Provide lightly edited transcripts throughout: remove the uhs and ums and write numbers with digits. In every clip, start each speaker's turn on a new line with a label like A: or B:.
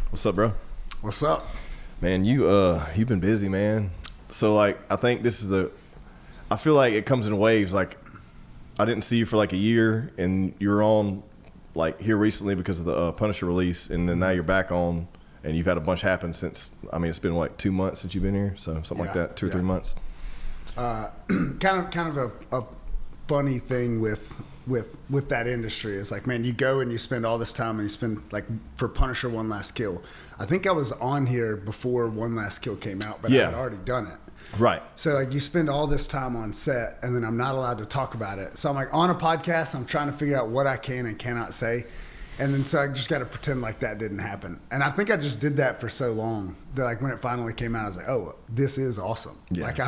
A: What's up, bro?
B: What's up?
A: Man, you've been busy, man. So like I think this is I feel like it comes in waves. Like I didn't see you for like a year and you were on like here recently because of the Punisher release, and then now you're back on and you've had a bunch happen since. I mean, it's been like 2 months since you've been here, so something like that, 2 or 3 months.
B: Kind of a funny thing with that industry is like, man, you go and you spend all this time and you spend like for Punisher One Last Kill. I think I was on here before One Last Kill came out, but I had already done it.
A: Right.
B: So like you spend all this time on set and then I'm not allowed to talk about it. So I'm like on a podcast, I'm trying to figure out what I can and cannot say. And then so I just got to pretend like that didn't happen. And I think I just did that for so long that like when it finally came out, I was like, oh, this is awesome. Yeah. Like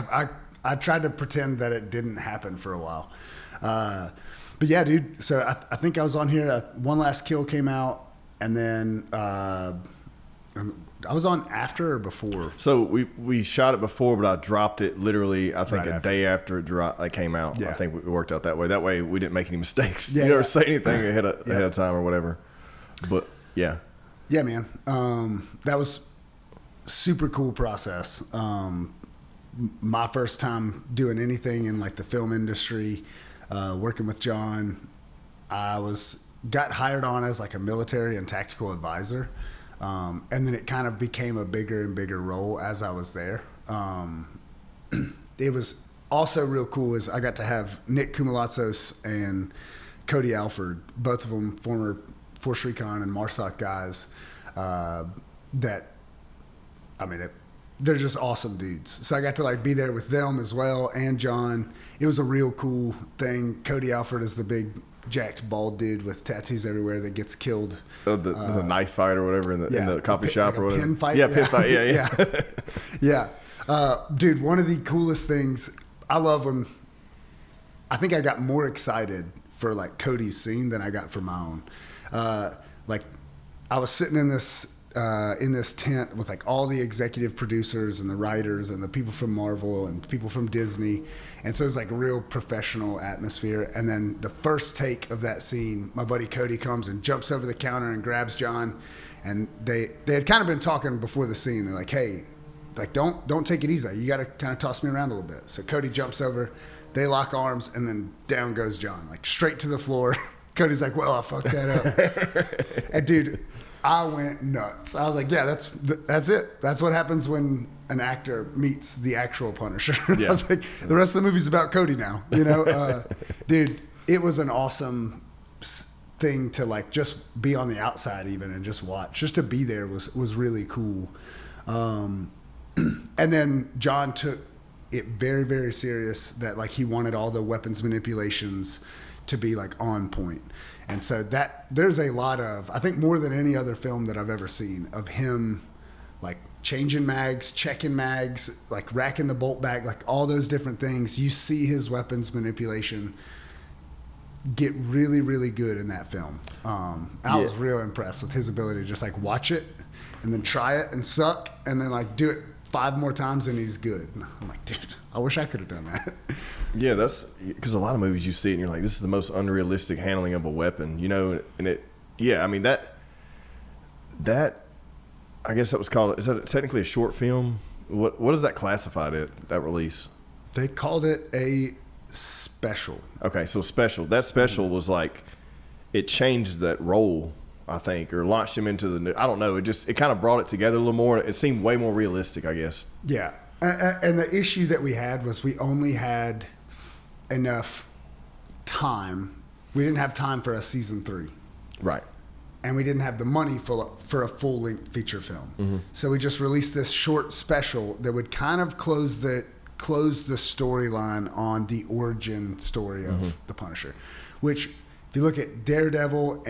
B: I tried to pretend that it didn't happen for a while. But yeah, dude. So I think I was on here. One Last Kill came out, and then I was on after or before.
A: So we shot it before, but I dropped it literally. I think a day after it came out. Yeah. I think it worked out that way. That way we didn't make any mistakes. Yeah, you never say anything ahead of time or whatever. But yeah,
B: man. That was super cool process. My first time doing anything in like the film industry. Working with John, I got hired on as like a military and tactical advisor, and then it kind of became a bigger and bigger role as I was there. It was also real cool is I got to have Nick Koumalatsos and Cody Alford, both of them former Force Recon and MARSOC guys. They're just awesome dudes. So I got to like be there with them as well and John. It was a real cool thing. Cody Alford is the big jacked bald dude with tattoos everywhere that gets killed.
A: The knife fight or whatever in the coffee shop
B: like
A: or whatever.
B: Pin fight.
A: Yeah, pin fight. Yeah.
B: Yeah. Dude, one of the coolest things I love when I think I got more excited for like Cody's scene than I got for my own. Like I was sitting in this tent with like all the executive producers and the writers and the people from Marvel and people from Disney. And so it was like a real professional atmosphere. And then the first take of that scene, my buddy Cody comes and jumps over the counter and grabs John. And they had kind of been talking before the scene. They're like, hey, like don't take it easy. You got to kind of toss me around a little bit. So Cody jumps over, they lock arms, and then down goes John, like straight to the floor. Cody's like, well, I fucked that up. And dude, I went nuts. I was like, yeah, that's it. That's what happens when an actor meets the actual Punisher. Yeah. I was like, the rest of the movie's about Cody now, you know? Dude, it was an awesome thing to like just be on the outside even and just watch. Just to be there was really cool. And then John took it very, very serious that like he wanted all the weapons manipulations to be like on point. And so there's a lot of, I think more than any other film that I've ever seen, of him like changing mags, checking mags, like racking the bolt back, like all those different things. You see his weapons manipulation get really, really good in that film. I was real impressed with his ability to just like watch it and then try it and suck and then like do it 5 more times and he's good. I'm like, dude, I wish I could have done that.
A: Yeah, that's because a lot of movies you see it and you're like, this is the most unrealistic handling of a weapon, you know? And I mean, that I guess that was called, is that technically a short film? What is that classified at, that release?
B: They called it a special.
A: Okay, so special. That special was like, it changed that role, I think, or launched him into the new, I don't know. It kind of brought it together a little more. It seemed way more realistic, I guess. Yeah.
B: And the issue that we had was we only had enough time. We didn't have time for a season 3.
A: Right.
B: And we didn't have the money for a full-length feature film. Mm-hmm. So we just released this short special that would kind of close the storyline on the origin story of the Punisher. Which, if you look at Daredevil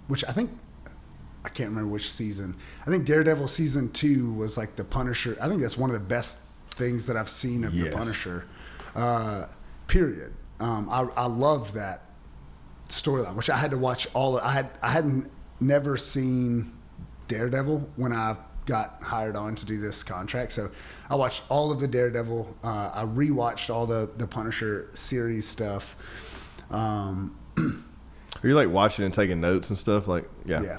B: which I can't remember which season. I think Daredevil season 2 was like the Punisher. I think that's one of the best things that I've seen of the Punisher. Period. I loved that storyline, which I had to watch all. I hadn't never seen Daredevil when I got hired on to do this contract, so I watched all of the Daredevil. I rewatched all the Punisher series stuff.
A: Are you like watching and taking notes and stuff? Like,
B: yeah.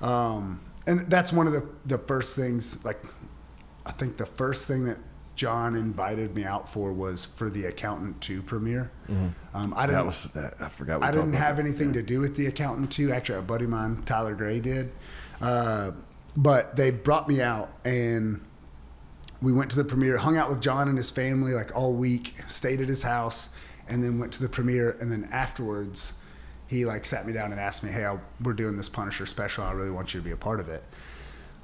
B: And that's one of the first things, like, I think the first thing that John invited me out for was for the Accountant 2 premiere.
A: Mm-hmm.
B: I
A: forgot.
B: I didn't have anything to do with the Accountant 2. Actually, a buddy of mine, Tyler Gray, did. But they brought me out, and we went to the premiere, hung out with John and his family like all week, stayed at his house, and then went to the premiere. And then afterwards, he like sat me down and asked me, "Hey, we're doing this Punisher special. I really want you to be a part of it."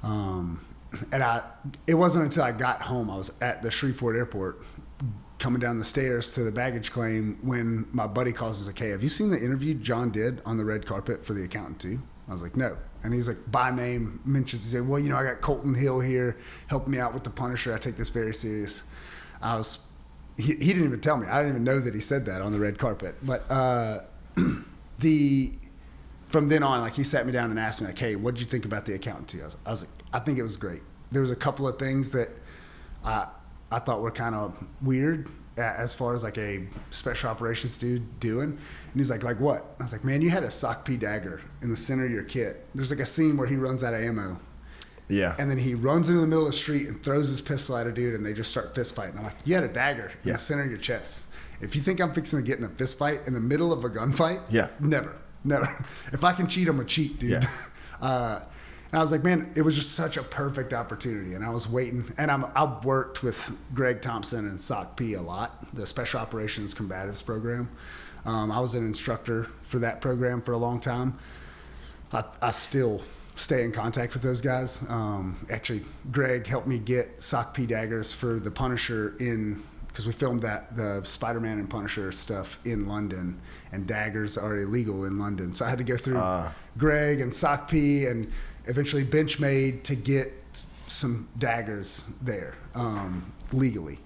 B: And it wasn't until I got home, I was at the Shreveport airport coming down the stairs to the baggage claim when my buddy calls and was like, "Hey, have you seen the interview John did on the red carpet for the Accountant 2?" I was like, "No." And he's like, by name, mentions, he said, "Well, I got Colton Hill here helping me out with the Punisher. I take this very serious." He didn't even tell me. I didn't even know that he said that on the red carpet. But from then on, like, he sat me down and asked me, like, "Hey, what'd you think about the Accountant 2?" I was like, "I think it was great." There was a couple of things that I thought were kind of weird as far as like a special operations dude doing. And he's like what? I was like, "Man, you had a sock P dagger in the center of your kit. There's like a scene where he runs out of ammo.
A: Yeah.
B: And then he runs into the middle of the street and throws his pistol at a dude, and they just start fist fighting. I'm like, you had a dagger in the center of your chest. If you think I'm fixing to get in a fist fight in the middle of a gunfight, never. If I can cheat, I'm a cheat, dude."
A: Yeah.
B: And I was like, man, it was just such a perfect opportunity. And I was waiting. And I've worked with Greg Thompson and SOC P a lot, the Special Operations Combatives program. I was an instructor for that program for a long time. I still stay in contact with those guys. Actually, Greg helped me get SOC P daggers for the Punisher because we filmed the Spiderman and Punisher stuff in London, and daggers are illegal in London. So I had to go through Greg and SOC P and eventually Benchmade to get some daggers there legally.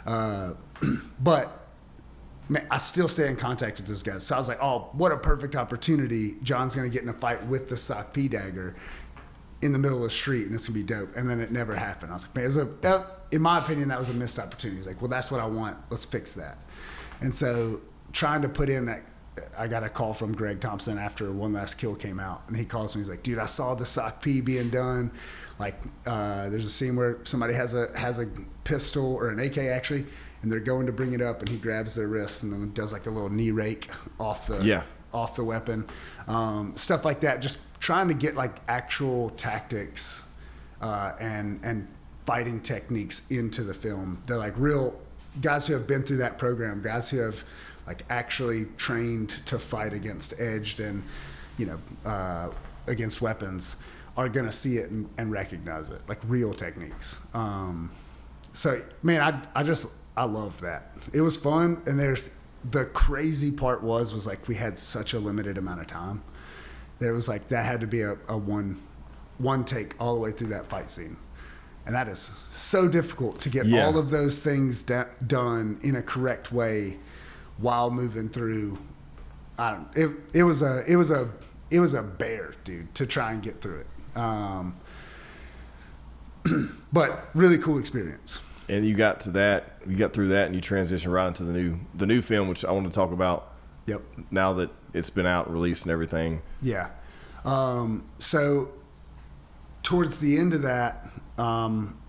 B: But man, I still stay in contact with those guys. So I was like, oh, what a perfect opportunity. John's going to get in a fight with the SOC P dagger in the middle of the street, and it's going to be dope. And then it never happened. I was like, man, in my opinion, that was a missed opportunity. He's like, well, that's what I want. Let's fix that. And so trying to put in that, I got a call from Greg Thompson after One Last Kill came out, and he calls me. He's like, "Dude, I saw the SOC P being done. Like, there's a scene where somebody has a pistol or an AK actually, and they're going to bring it up, and he grabs their wrist and then does like a little knee rake off the weapon, stuff like that. Just trying to get like actual tactics and fighting techniques into the film. They're like real guys who have been through that program, guys who have like actually trained to fight against edged and against weapons are gonna see it and recognize it, like real techniques. So man, I loved that. It was fun. And the crazy part was like we had such a limited amount of time. There was like that had to be a one take all the way through that fight scene. And that is so difficult to get all of those things done in a correct way while moving through. It was a bear, dude, to try and get through it. But really cool experience.
A: And you got through that, and you transitioned right into the new film, which I want to talk about.
B: Yep.
A: Now that it's been out, released, and everything.
B: Yeah. So towards the end of that,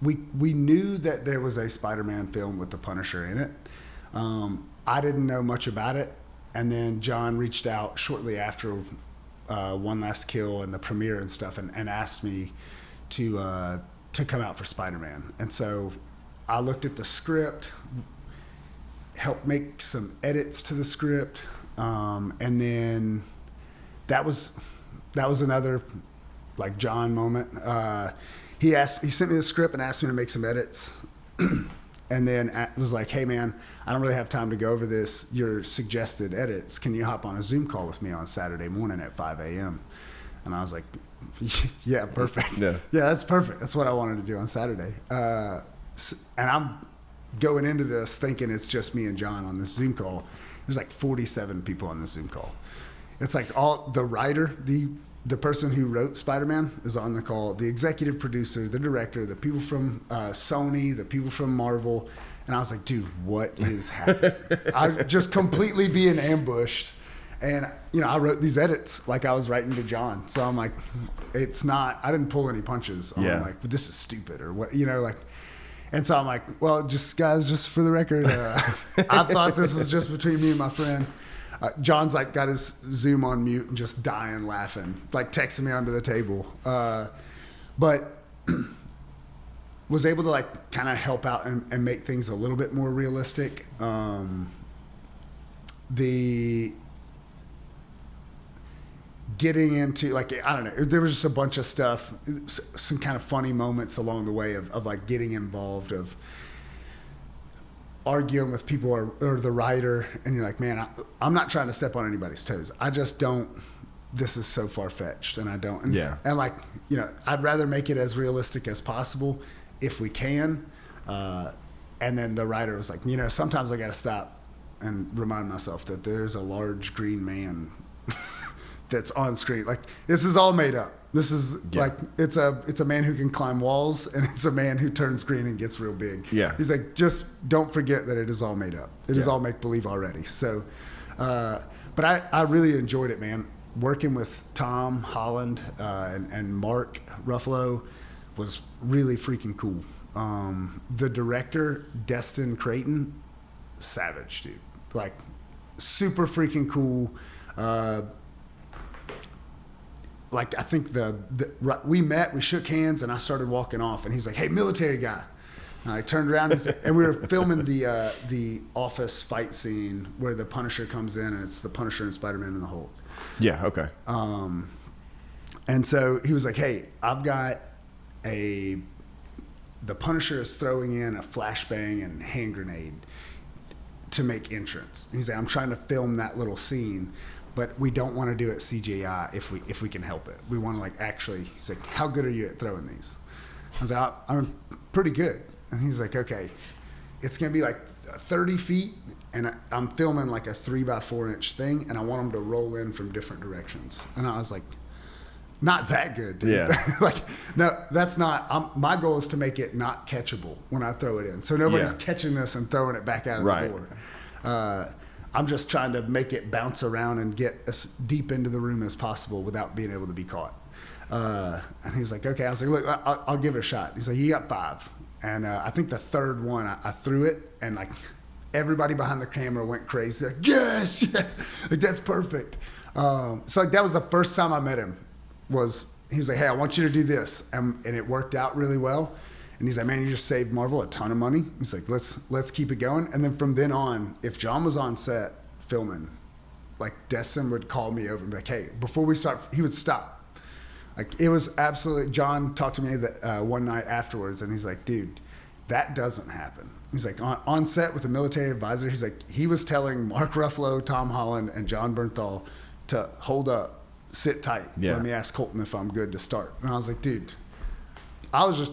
B: we knew that there was a Spider-Man film with the Punisher in it. I didn't know much about it, and then John reached out shortly after One Last Kill and the premiere and stuff, and asked me to come out for Spider-Man. And so I looked at the script, helped make some edits to the script, and then that was another like John moment. He sent me the script and asked me to make some edits. And then was like, "Hey man, I don't really have time to go over your suggested edits. Can you hop on a Zoom call with me on Saturday morning at 5 a.m.? And I was like, yeah, perfect. Yeah, that's perfect. That's what I wanted to do on Saturday. And I'm going into this thinking it's just me and John on this Zoom call. There's like 47 people on this Zoom call. It's like all the writer, the person who wrote Spider-Man is on the call, the executive producer, the director, the people from Sony, the people from Marvel. And I was like, dude, what is happening? I'm just completely being ambushed. And, I wrote these edits like I was writing to John. So I'm like, I didn't pull any punches. I'm like, this is stupid or what, and so I'm like, well, guys, just for the record, I thought this was just between me and my friend. John's like got his Zoom on mute and just dying laughing, like texting me under the table. But was able to like kind of help out and make things a little bit more realistic. The getting into like, I don't know, there was just a bunch of stuff, some kind of funny moments along the way of like getting involved, of arguing with people or the writer, and you're like, man, I'm not trying to step on anybody's toes. I just don't. This is so far fetched, and I don't. And like, I'd rather make it as realistic as possible if we can. And then the writer was like, sometimes I got to stop and remind myself that there's a large green man that's on screen. Like, this is all made up. This is like, it's a man who can climb walls, and it's a man who turns green and gets real big. Yeah. He's like, just don't forget that it is all made up. It is all make believe already. So, but I really enjoyed it, man. Working with Tom Holland and Mark Ruffalo was really freaking cool. The director, Destin Creighton, savage, dude. Like, super freaking cool. Like, I think we met, we shook hands, and I started walking off, and he's like, hey, military guy. And I turned around, and we were filming the office fight scene where the Punisher comes in, and it's the Punisher and Spiderman and the Hulk.
A: Yeah, okay.
B: And so he was like, hey, I've got the Punisher is throwing in a flashbang and hand grenade to make entrance. And he's like, I'm trying to film that little scene, but we don't want to do it CGI if we can help it. We want to like actually. He's like, how good are you at throwing these? I was like, I'm pretty good. And he's like, okay, it's gonna be like 30 feet, and I'm filming like a 3x4 inch thing, and I want them to roll in from different directions. And I was like, not that good, dude. Yeah. Like, no, that's not. My goal is to make it not catchable when I throw it in, so nobody's catching this and throwing it back out of the door. I'm just trying to make it bounce around and get as deep into the room as possible without being able to be caught. And he's like, okay. I was like, look, I'll give it a shot. He's like, you got 5. And I think the third one, I threw it, and like everybody behind the camera went crazy. Like, yes, like that's perfect. So like that was the first time I met him. He's like, hey, I want you to do this, and it worked out really well. And he's like, man, you just saved Marvel a ton of money. He's like, let's keep it going. And then from then on, if John was on set filming, like Destin would call me over and be like, hey, before we start, he would stop. Like, it was absolutely, John talked to me one night afterwards, and he's like, dude, that doesn't happen. He's like, on set with a military advisor, he's like, he was telling Mark Ruffalo, Tom Holland, and John Bernthal to hold up, sit tight. Let me ask Colton if I'm good to start. And I was like, dude, I was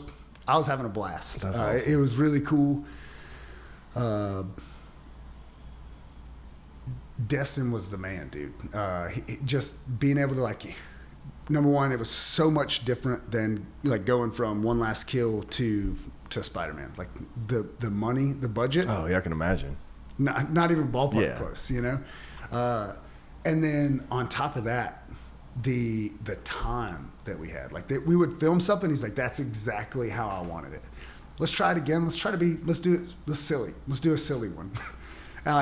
B: having a blast. That's awesome. It was really cool. Destin was the man, dude. Just being able to like, number one, it was so much different than like going from One Last Kill to Spider-Man. Like the money, the budget. Oh yeah,
A: I can imagine.
B: Not even ballpark close, And then on top of that, the time that we had, like we would film something. He's like, that's exactly how I wanted it. Let's try it again. Let's do it. Let's do a silly one. And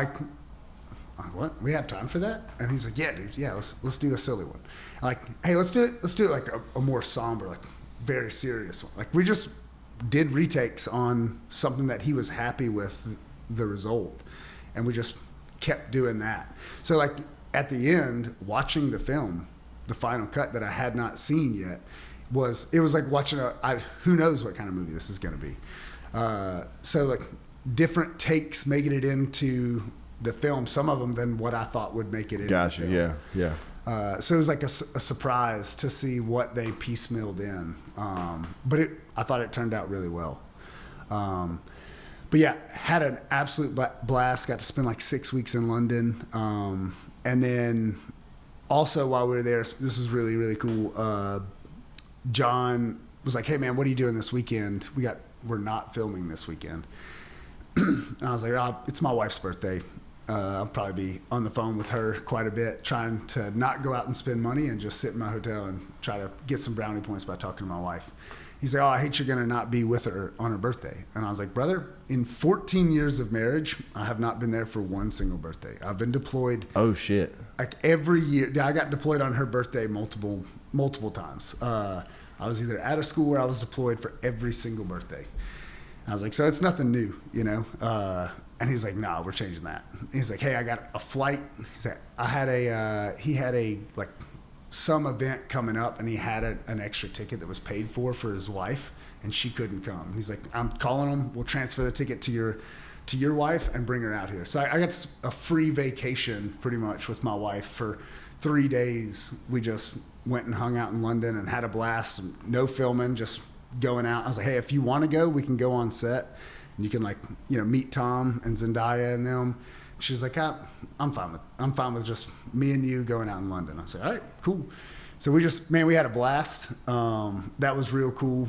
B: I'm what? We have time for that? And he's like, yeah, dude. Yeah, let's do a silly one. I'm like, hey, let's do it like a more somber, like very serious one. Like we just did retakes on something that he was happy with the result, and we just kept doing that. So like at the end, watching the film, the final cut that I had not seen yet, it was like watching who knows what kind of movie this is going to be. So like different takes making it into the film, some of them than what I thought would make it into the film. Yeah. So it was like a surprise to see what they piecemealed in. But I thought it turned out really well. But yeah, had an absolute blast. Got to spend like 6 weeks in London. And then also while we were there, this was really, really cool. John was like, hey man, what are you doing this weekend? We're not filming this weekend. And I was like, it's my wife's birthday. I'll probably be on the phone with her quite a bit, trying to not go out and spend money and just sit in my hotel and try to get some brownie points by talking to my wife. He's like, oh, I hate you're going to not be with her on her birthday. And I was like, brother, in 14 years of marriage, I have not been there for one single birthday. I've been deployed.
A: Oh, shit.
B: Like every year. I got deployed on her birthday multiple times. I was either at a school or I was deployed for every single birthday. I was like, so it's nothing new, you know? And he's like, nah, we're changing that. He's like, hey, I got a flight. He's like, he had a like some event coming up, and he had an extra ticket that was paid for his wife, and she couldn't come. He's like, I'm calling him. We'll transfer the ticket to your wife and bring her out here. So I got a free vacation pretty much with my wife for 3 days. We just went and hung out in London and had a blast. No filming, just going out. I was like, hey, if you want to go, we can go on set. And you can meet Tom and Zendaya and them. She was like, I'm fine with just me and you going out in London. I said, all right, cool. So we had a blast. That was real cool.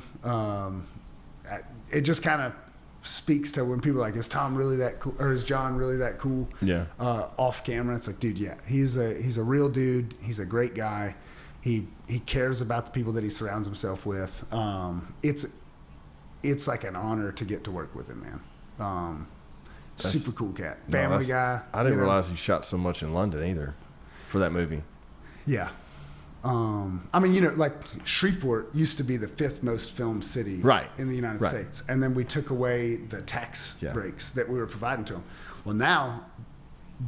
B: It just kind of speaks to when people are like, is Tom really that cool? Or is John really that cool? Yeah. Off camera, it's like, dude, yeah, he's a real dude. He's a great guy. He cares about the people that he surrounds himself with. It's like an honor to get to work with him, man. Super cool cat. Family guy.
A: I didn't realize he shot so much in London either for that movie.
B: Yeah. I mean, like Shreveport used to be the 5th most filmed city in the United States. And then we took away the tax breaks that we were providing to them. Well, now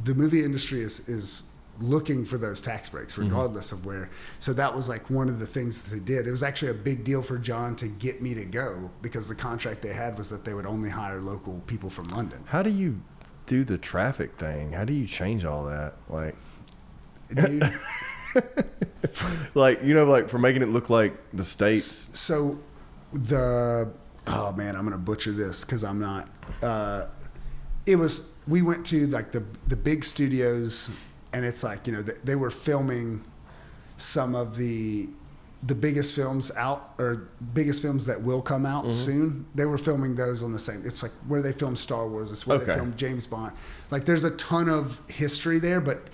B: the movie industry is looking for those tax breaks regardless of where. So that was like one of the things that they did. It was actually a big deal for John to get me to go, because the contract they had was that they would only hire local people from London.
A: How do you do the traffic thing? How do you change all that? Like,
B: dude,
A: like for making it look like the States.
B: So oh man, I'm going to butcher this because I'm not, we went to like the big studios. And it's like, they were filming some of the biggest films out, or biggest films that will come out soon. They were filming those on the same. It's like where they filmed Star Wars. It's where they filmed James Bond. Like there's a ton of history there. But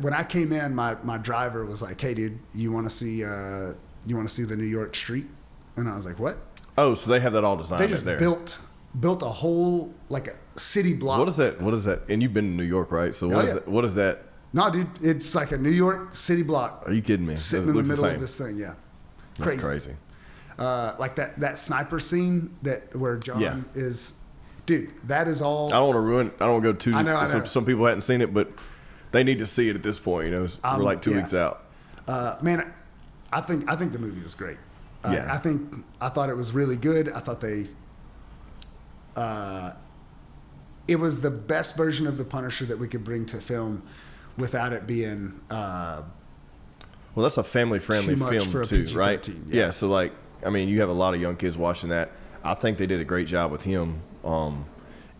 B: when I came in, my driver was like, "Hey, dude, you want to see the New York street?" And I was like, "What?"
A: Oh, so they have that all designed.
B: They just built a whole like a city block.
A: What is that? And you've been in New York, right? So what is that?
B: No, dude, it's like a New York city block.
A: Are you kidding me?
B: Sitting in the middle of this thing, yeah.
A: That's crazy.
B: Like that sniper scene where John is, dude, that is all.
A: I don't want to ruin. I don't want to go too.
B: I know.
A: Some people hadn't seen it, but they need to see it at this point. We're like 2 weeks out.
B: Man, I think the movie is great. I thought it was really good. I thought it was the best version of the Punisher that we could bring to film without it being
A: well, that's a family-friendly film too, right? Yeah. So you have a lot of young kids watching that. I think they did a great job with him.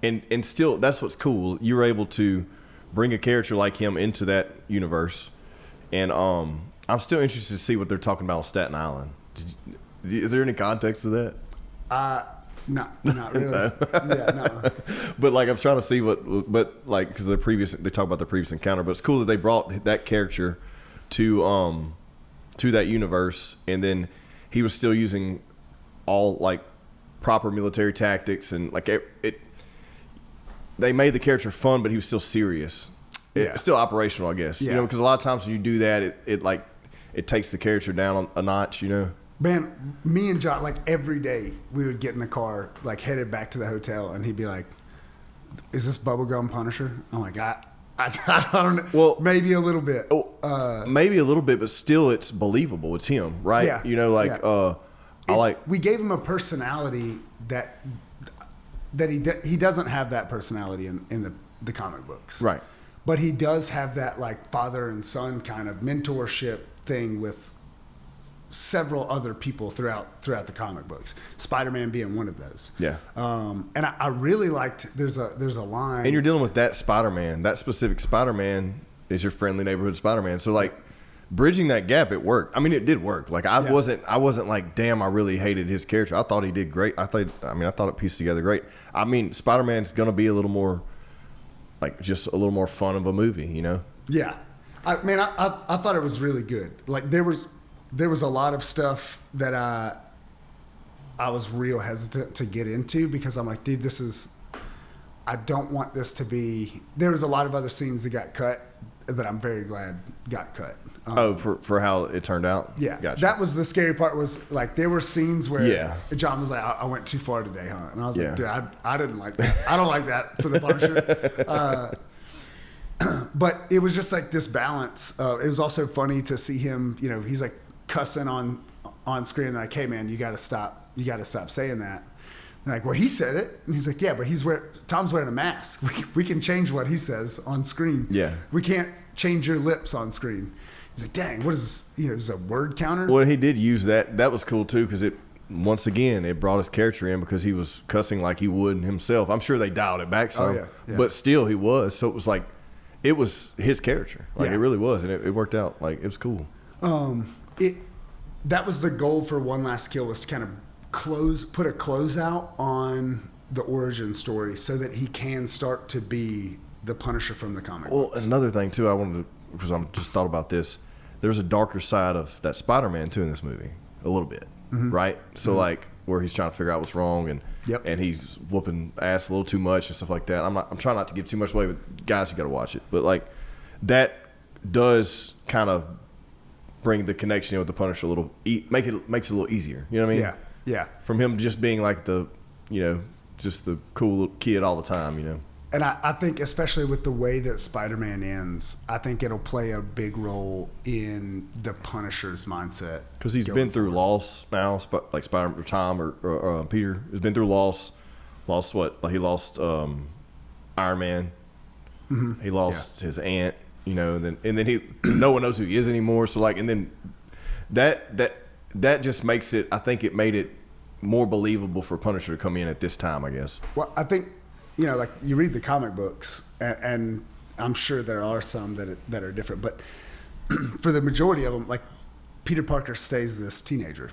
A: And still, that's what's cool. You were able to bring a character like him into that universe. And I'm still interested to see what they're talking about on Staten Island. Is there any context to that?
B: No, not really. No.
A: But I'm trying to see because they talk about the previous encounter, but it's cool that they brought that character to that universe, and then he was still using all proper military tactics, and they made the character fun, but he was still serious. It's still operational, I guess.
B: Yeah.
A: Because a lot of times when you do that, it takes the character down a notch.
B: Man, me and John, every day we would get in the car, headed back to the hotel, and he'd be like, "Is this bubblegum Punisher?" I'm like, I don't know. Well, maybe a little bit.
A: Maybe a little bit, but still, it's believable. It's him, right?
B: Yeah. We gave him a personality that he doesn't have that personality in the comic books,
A: right?
B: But he does have that father and son kind of mentorship thing with several other people throughout the comic books, Spiderman being one of those.
A: Yeah.
B: And I really liked there's a line,
A: and you're dealing with that Spider-Man. That specific Spider-Man is your friendly neighborhood Spider-Man. So bridging that gap, it worked. I mean, it did work. I wasn't like, damn, I really hated his character. I thought he did great. I thought it pieced together great. I mean, Spider-Man's gonna be a little more like just a little more fun of a movie, you know?
B: Yeah. I thought it was really good. Like there was a lot of stuff that I was real hesitant to get into because I'm like, dude, I don't want this to be. There was a lot of other scenes that got cut that I'm very glad got cut.
A: For how it turned out?
B: Yeah.
A: Gotcha.
B: That was the scary part, was like there were scenes where John was like, I went too far today, huh? And I was like, dude, I didn't like that. I don't like that for the Punisher. But it was just like this balance. It was also funny to see him, you know, he's like cussing on screen, like, hey man, you got to stop saying that. And like, well, he said it. And he's like, yeah, but Tom's wearing a mask. We can change what he says on screen.
A: Yeah.
B: We can't change your lips on screen. He's like, dang, what is this? You know, is this a word counter?
A: Well, he did use that. That was cool too, because once again, it brought his character in because he was cussing like he would himself. I'm sure they dialed it back some, but still he was. So it was like, it was his character. Like it really was. And it worked out. Like it was cool.
B: That was the goal for One Last Kill, was to kind of put a closeout on the origin story so that he can start to be the Punisher from the comic books.
A: Well, another thing too, I wanted to, because I just thought about this, there's a darker side of that Spider-Man too in this movie, a little bit, right? So like where he's trying to figure out what's wrong and he's whooping ass a little too much and stuff like that. I'm trying not to give too much away, but guys, you got to watch it. But like that does kind of bring the connection in with the Punisher a little, makes it a little easier. You know what I mean?
B: Yeah.
A: From him just being like just the cool little kid all the time, you know.
B: And I think especially with the way that Spider-Man ends, I think it'll play a big role in the Punisher's mindset.
A: Because he's been through loss now, like Spider-Man, Tom or Peter has been through loss. Lost what? Like he lost Iron Man. Mm-hmm. He lost his aunt, you know, and then he no one knows who he is anymore. So like, and then that just makes it. I think it made it more believable for Punisher to come in at this time, I guess.
B: Well, I think, you know, like you read the comic books, and I'm sure there are some that are different, but for the majority of them, like Peter Parker stays this teenager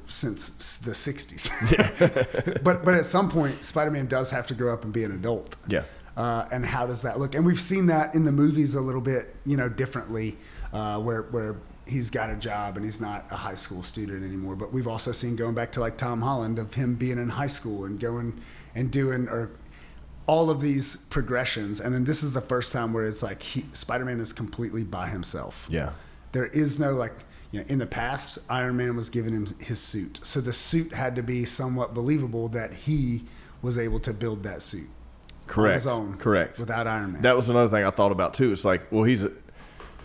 B: since the 60s. Yeah. but at some point, Spider-Man does have to grow up and be an adult.
A: Yeah.
B: And how does that look? And we've seen that in the movies a little bit, you know, differently, where he's got a job and he's not a high school student anymore. But we've also seen, going back to like Tom Holland, of him being in high school and going and doing all of these progressions. And then this is the first time where it's like Spider-Man is completely by himself.
A: Yeah.
B: There is no, like, you know, in the past, Iron Man was giving him his suit. So the suit had to be somewhat believable that he was able to build that suit.
A: Correct.
B: On his own.
A: Correct.
B: Without Iron Man.
A: That was another thing I thought about too. It's like, well,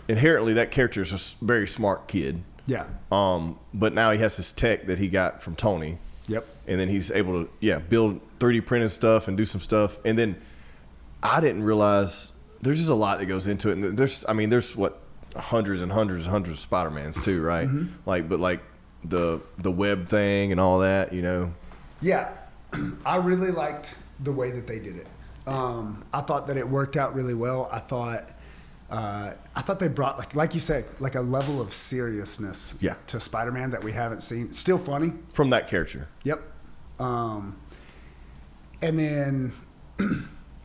A: inherently that character is a very smart kid.
B: Yeah.
A: But now he has this tech that he got from Tony.
B: Yep.
A: And then he's able to, build 3D printed stuff and do some stuff. And then I didn't realize there's just a lot that goes into it. And there's what, hundreds and hundreds and hundreds of Spider-Mans too, right? Mm-hmm. But the web thing and all that, you know. Yeah.
B: I really liked the way that they did it. I thought that it worked out really well. I thought they brought, like you said, like a level of seriousness to Spider-Man that we haven't seen. Still funny.
A: From that character.
B: Yep. And then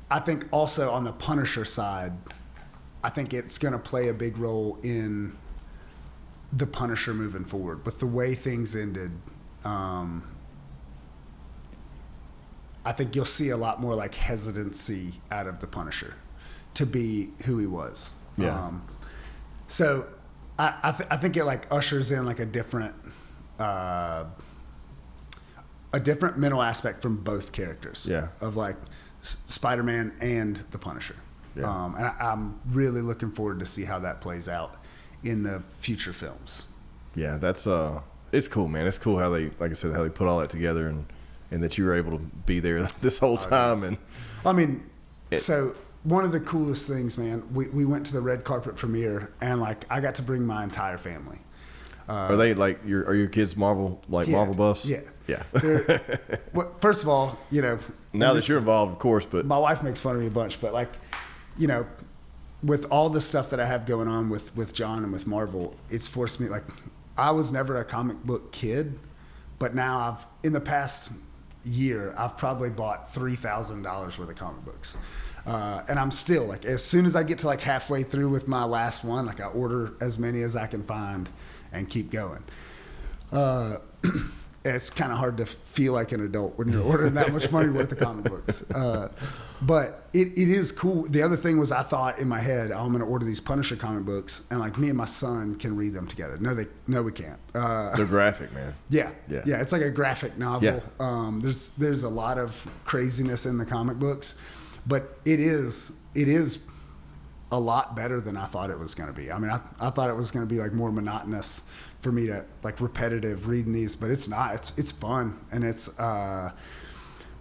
B: I think also on the Punisher side, I think it's going to play a big role in the Punisher moving forward. With the way things ended, I think you'll see a lot more like hesitancy out of the Punisher to be who he was.
A: Yeah.
B: So I think it like ushers in like a different mental aspect from both characters.
A: Yeah.
B: Of like Spider-Man and the Punisher. Yeah. And I'm really looking forward to see how that plays out in the future films. Yeah,
A: that's it's cool, man. It's cool how they, like I said, how they put all that together and that you were able to be there this whole time. And
B: I mean, so one of the coolest things, man, we went to the red carpet premiere, and like I got to bring my entire family.
A: Are they like are your kids Marvel buffs?
B: Yeah.
A: Yeah.
B: Well, first of all, you know,
A: now that you're involved, of course, but
B: my wife makes fun of me a bunch, but like, you know, with all the stuff that I have going on with John and with Marvel, it's forced me, like, I was never a comic book kid, but now in the past year, I've probably bought $3,000 worth of comic books. And I'm still like, as soon as I get to like halfway through with my last one, like I order as many as I can find and keep going. It's kind of hard to feel like an adult when you're ordering that much money worth of comic books. But it is cool. The other thing was, I thought in my head, I'm going to order these Punisher comic books, and like me and my son can read them together. No, we can't.
A: They're graphic, man.
B: Yeah. It's like a graphic novel.
A: Yeah.
B: There's a lot of craziness in the comic books, but it is a lot better than I thought it was going to be. I mean, I thought it was going to be like more monotonous for me to like repetitive reading these, but it's not. It's fun, and it's.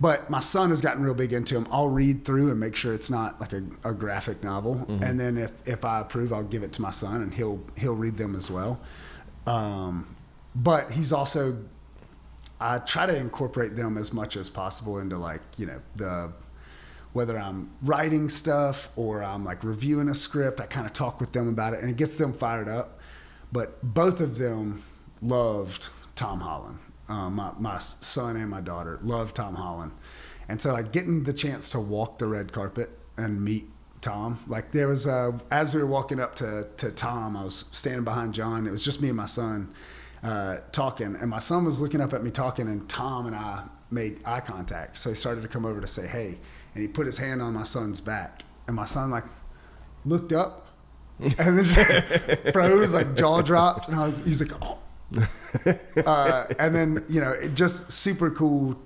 B: But my son has gotten real big into them. I'll read through and make sure it's not like a graphic novel, mm-hmm. and then if I approve, I'll give it to my son, and he'll read them as well. But he's also. I try to incorporate them as much as possible into like whether I'm writing stuff or I'm like reviewing a script, I kind of talk with them about it, and it gets them fired up. But both of them loved Tom Holland. My son and my daughter loved Tom Holland. And so like getting the chance to walk the red carpet and meet Tom, like there was, as we were walking up to Tom, I was standing behind John. It was just me and my son talking, and my son was looking up at me talking, and Tom and I made eye contact. So he started to come over to say, hey, and he put his hand on my son's back, and my son like looked up and then just froze, like jaw dropped, and he's like, oh. And then it just super cool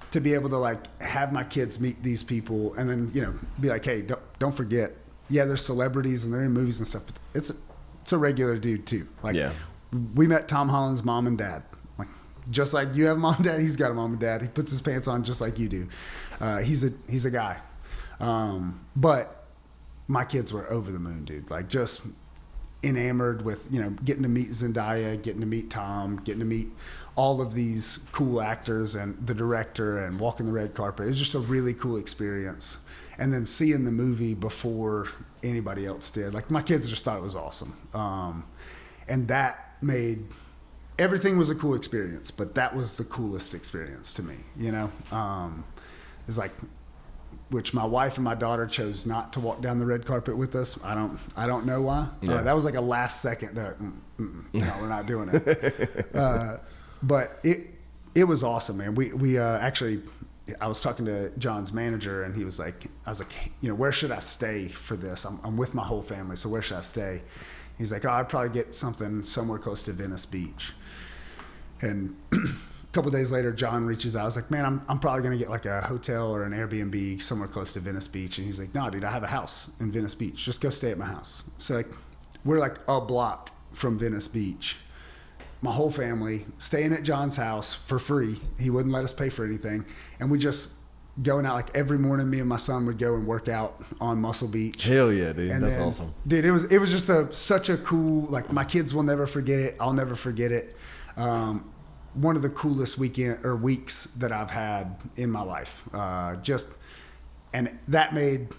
B: to be able to like have my kids meet these people, and then be like, hey, don't forget, they're celebrities and they're in movies and stuff, but it's a regular dude too. Like we met Tom Holland's mom and dad. Like just like you have a mom and dad, he's got a mom and dad. He puts his pants on just like you do. He's a guy. But my kids were over the moon, dude. Like just enamored with, getting to meet Zendaya, getting to meet Tom, getting to meet all of these cool actors and the director and walking the red carpet. It was just a really cool experience. And then seeing the movie before anybody else did. Like my kids just thought it was awesome. And that made everything was a cool experience, but that was the coolest experience to me, It's like, which my wife and my daughter chose not to walk down the red carpet with us. I don't know why.
A: Yeah.
B: That was like a last second. No, we're not doing it. But it was awesome, man. We actually, I was talking to John's manager, and I was like, where should I stay for this? I'm with my whole family, so where should I stay? He's like, I'd probably get something somewhere close to Venice Beach. And a couple of days later, John reaches out. I was like, man, I'm probably going to get like a hotel or an Airbnb somewhere close to Venice Beach. And he's like, no, dude, I have a house in Venice Beach. Just go stay at my house. So like, we're like a block from Venice Beach. My whole family staying at John's house for free. He wouldn't let us pay for anything. And we just going out like every morning, me and my son would go and work out on Muscle Beach.
A: Hell yeah, dude.
B: And
A: that's awesome.
B: Dude, it was just such a cool, like my kids will never forget it. I'll never forget it. One of the coolest weeks that I've had in my life. And that made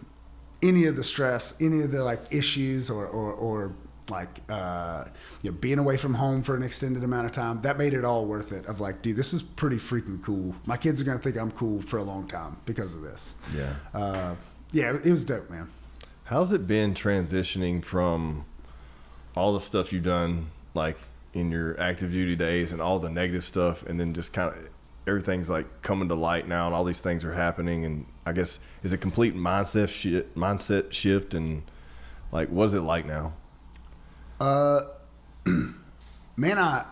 B: any of the stress, any of the like issues or like, being away from home for an extended amount of time, that made it all worth it. Of like, dude, this is pretty freaking cool. My kids are going to think I'm cool for a long time because of this.
A: Yeah.
B: It was dope, man.
A: How's it been transitioning from all the stuff you've done, like in your active duty days and all the negative stuff, and then just kind of everything's like coming to light now and all these things are happening, and I guess is a complete mindset shift, and like what's it like now?
B: Man,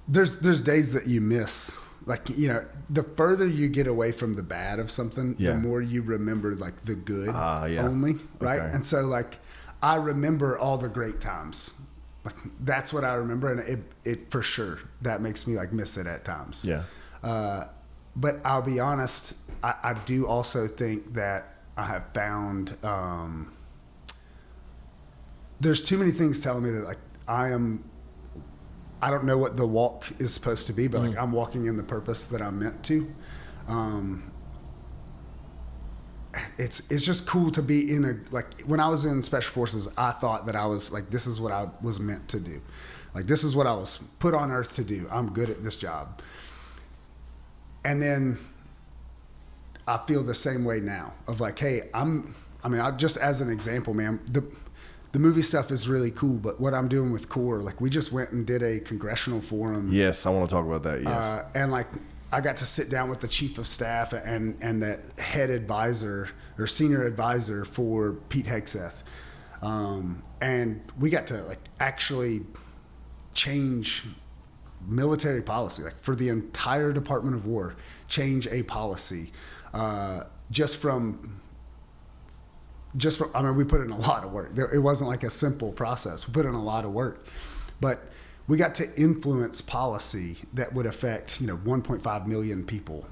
B: there's days that you miss, like, the further you get away from the bad of something, the more you remember like the good only. Right. Okay. And so like, I remember all the great times. Like that's what I remember. And it for sure, that makes me like miss it at times.
A: Yeah.
B: But I'll be honest. I do also think that I have found, there's too many things telling me that like I don't know what the walk is supposed to be, but like I'm walking in the purpose that I'm meant to. It's just cool to be like when I was in Special Forces, I thought that I was like, this is what I was meant to do. Like, this is what I was put on earth to do. I'm good at this job. And then I feel the same way now of like, hey, I just as an example, man, the movie stuff is really cool, but what I'm doing with CORE, like we just went and did a congressional forum.
A: Yes, I want to talk about that. Yes.
B: And like I got to sit down with the chief of staff and the head advisor or senior advisor for Pete Hegseth. And we got to like actually change military policy, like for the entire Department of War, change a policy, just from, I mean, we put in a lot of work. It wasn't like a simple process. We put in a lot of work, but we got to influence policy that would affect, 1.5 million people,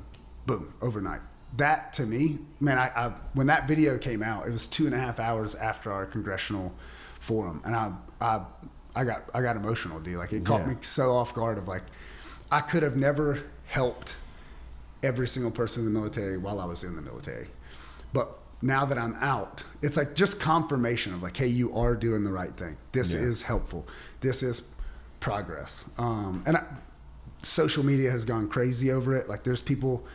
B: boom, overnight. That to me, man, I when that video came out, it was 2.5 hours after our congressional forum, and I got emotional, dude. Like it caught me so off guard of like, I could have never helped every single person in the military while I was in the military, but now that I'm out, it's like just confirmation of like, hey, you are doing the right thing. This is helpful. This is progress. Social media has gone crazy over it. Like there's people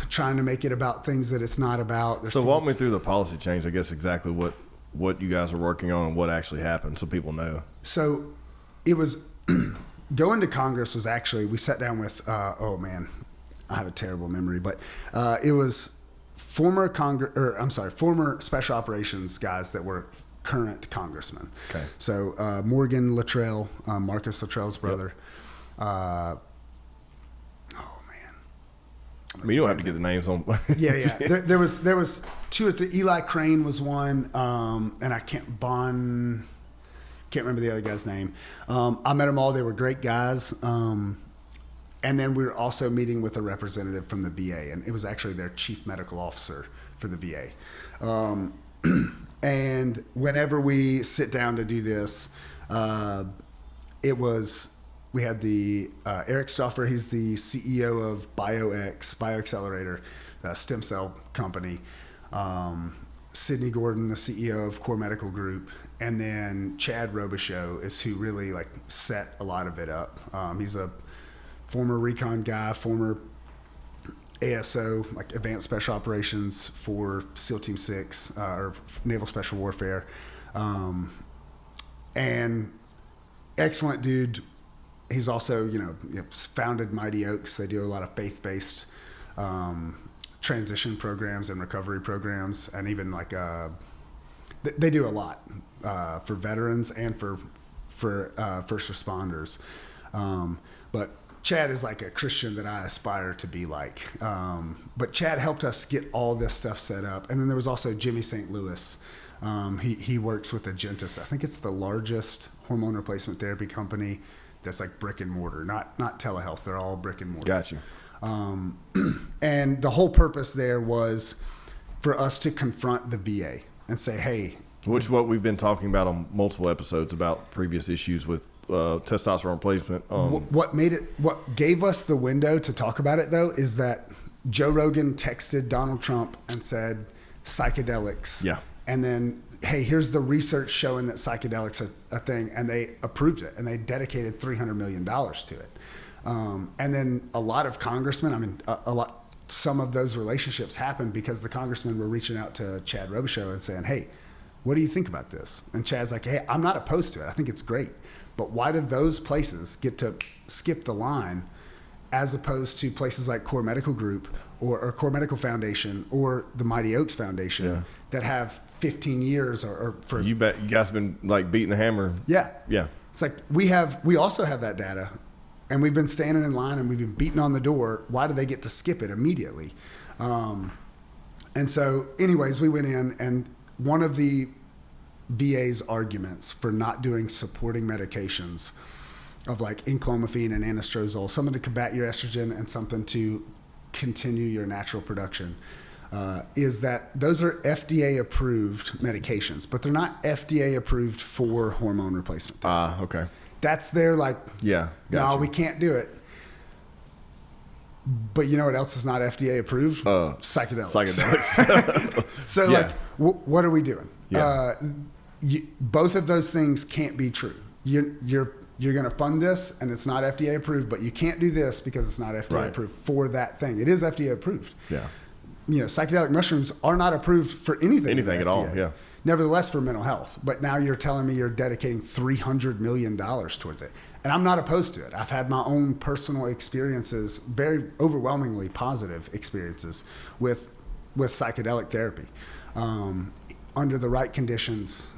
B: trying to make it about things that it's not about. There's
A: walk me through the policy change. I guess exactly what you guys are working on and what actually happened, so people know. So
B: it was going to Congress was actually, we sat down with oh man, I have a terrible memory, but it was former special operations guys that were current congressmen.
A: Okay.
B: So Morgan Luttrell, Marcus Luttrell's brother.
A: I mean, you don't have to get the names on.
B: Yeah. There was 2 or 3. Eli Crane was one, and I can't remember the other guy's name. I met them all. They were great guys. And then we were also meeting with a representative from the VA, and it was actually their chief medical officer for the VA. And whenever we sit down to do this, we had the Eric Stauffer. He's the CEO of BioAccelerator, stem cell company. Sidney Gordon, the CEO of Core Medical Group, and then Chad Robichaux is who really like set a lot of it up. He's a former recon guy, former ASO, like Advanced Special Operations for SEAL Team 6 or Naval Special Warfare, and excellent dude. He's also, founded Mighty Oaks. They do a lot of faith-based transition programs and recovery programs, and even like they do a lot for veterans and for first responders. But Chad is like a Christian that I aspire to be like. But Chad helped us get all this stuff set up, and then there was also Jimmy St. Louis. He works with Agentis. I think it's the largest hormone replacement therapy company that's like brick and mortar, not telehealth. They're all brick and mortar.
A: Got you.
B: And the whole purpose there was for us to confront the VA and say, hey.
A: Which what we've been talking about on multiple episodes about previous issues with testosterone replacement.
B: What gave us the window to talk about it though is that Joe Rogan texted Donald Trump and said psychedelics. Yeah. And then, hey, here's the research showing that psychedelics are a thing, and they approved it, and they dedicated $300 million to it. And then a lot of congressmen, some of those relationships happened because the congressmen were reaching out to Chad Robichaux and saying, hey, what do you think about this? And Chad's like, hey, I'm not opposed to it. I think it's great. But why do those places get to skip the line as opposed to places like Core Medical Group or Core Medical Foundation or the Mighty Oaks Foundation that have 15 years or for...
A: You bet. You guys have been like beating the hammer.
B: Yeah.
A: Yeah.
B: It's like we also have that data, and we've been standing in line and we've been beating on the door. Why do they get to skip it immediately? And so anyways, we went in, and one of the VA's arguments for not doing supporting medications of like enclomiphene and anastrozole, something to combat your estrogen and something to continue your natural production, is that those are FDA approved medications, but they're not FDA approved for hormone replacement.
A: Okay. That's
B: their like,
A: no,
B: we can't do it. But you know what else is not FDA approved? Psychedelics. So like, what are we doing? Yeah. Both of those things can't be true. You're you're going to fund this and it's not FDA approved, but you can't do this because it's not FDA approved for that thing. It is FDA approved.
A: Yeah.
B: Psychedelic mushrooms are not approved for anything
A: at all. Yeah.
B: Nevertheless, for mental health. But now you're telling me you're dedicating $300 million towards it. And I'm not opposed to it. I've had my own personal experiences, very overwhelmingly positive experiences with psychedelic therapy. Under the right conditions,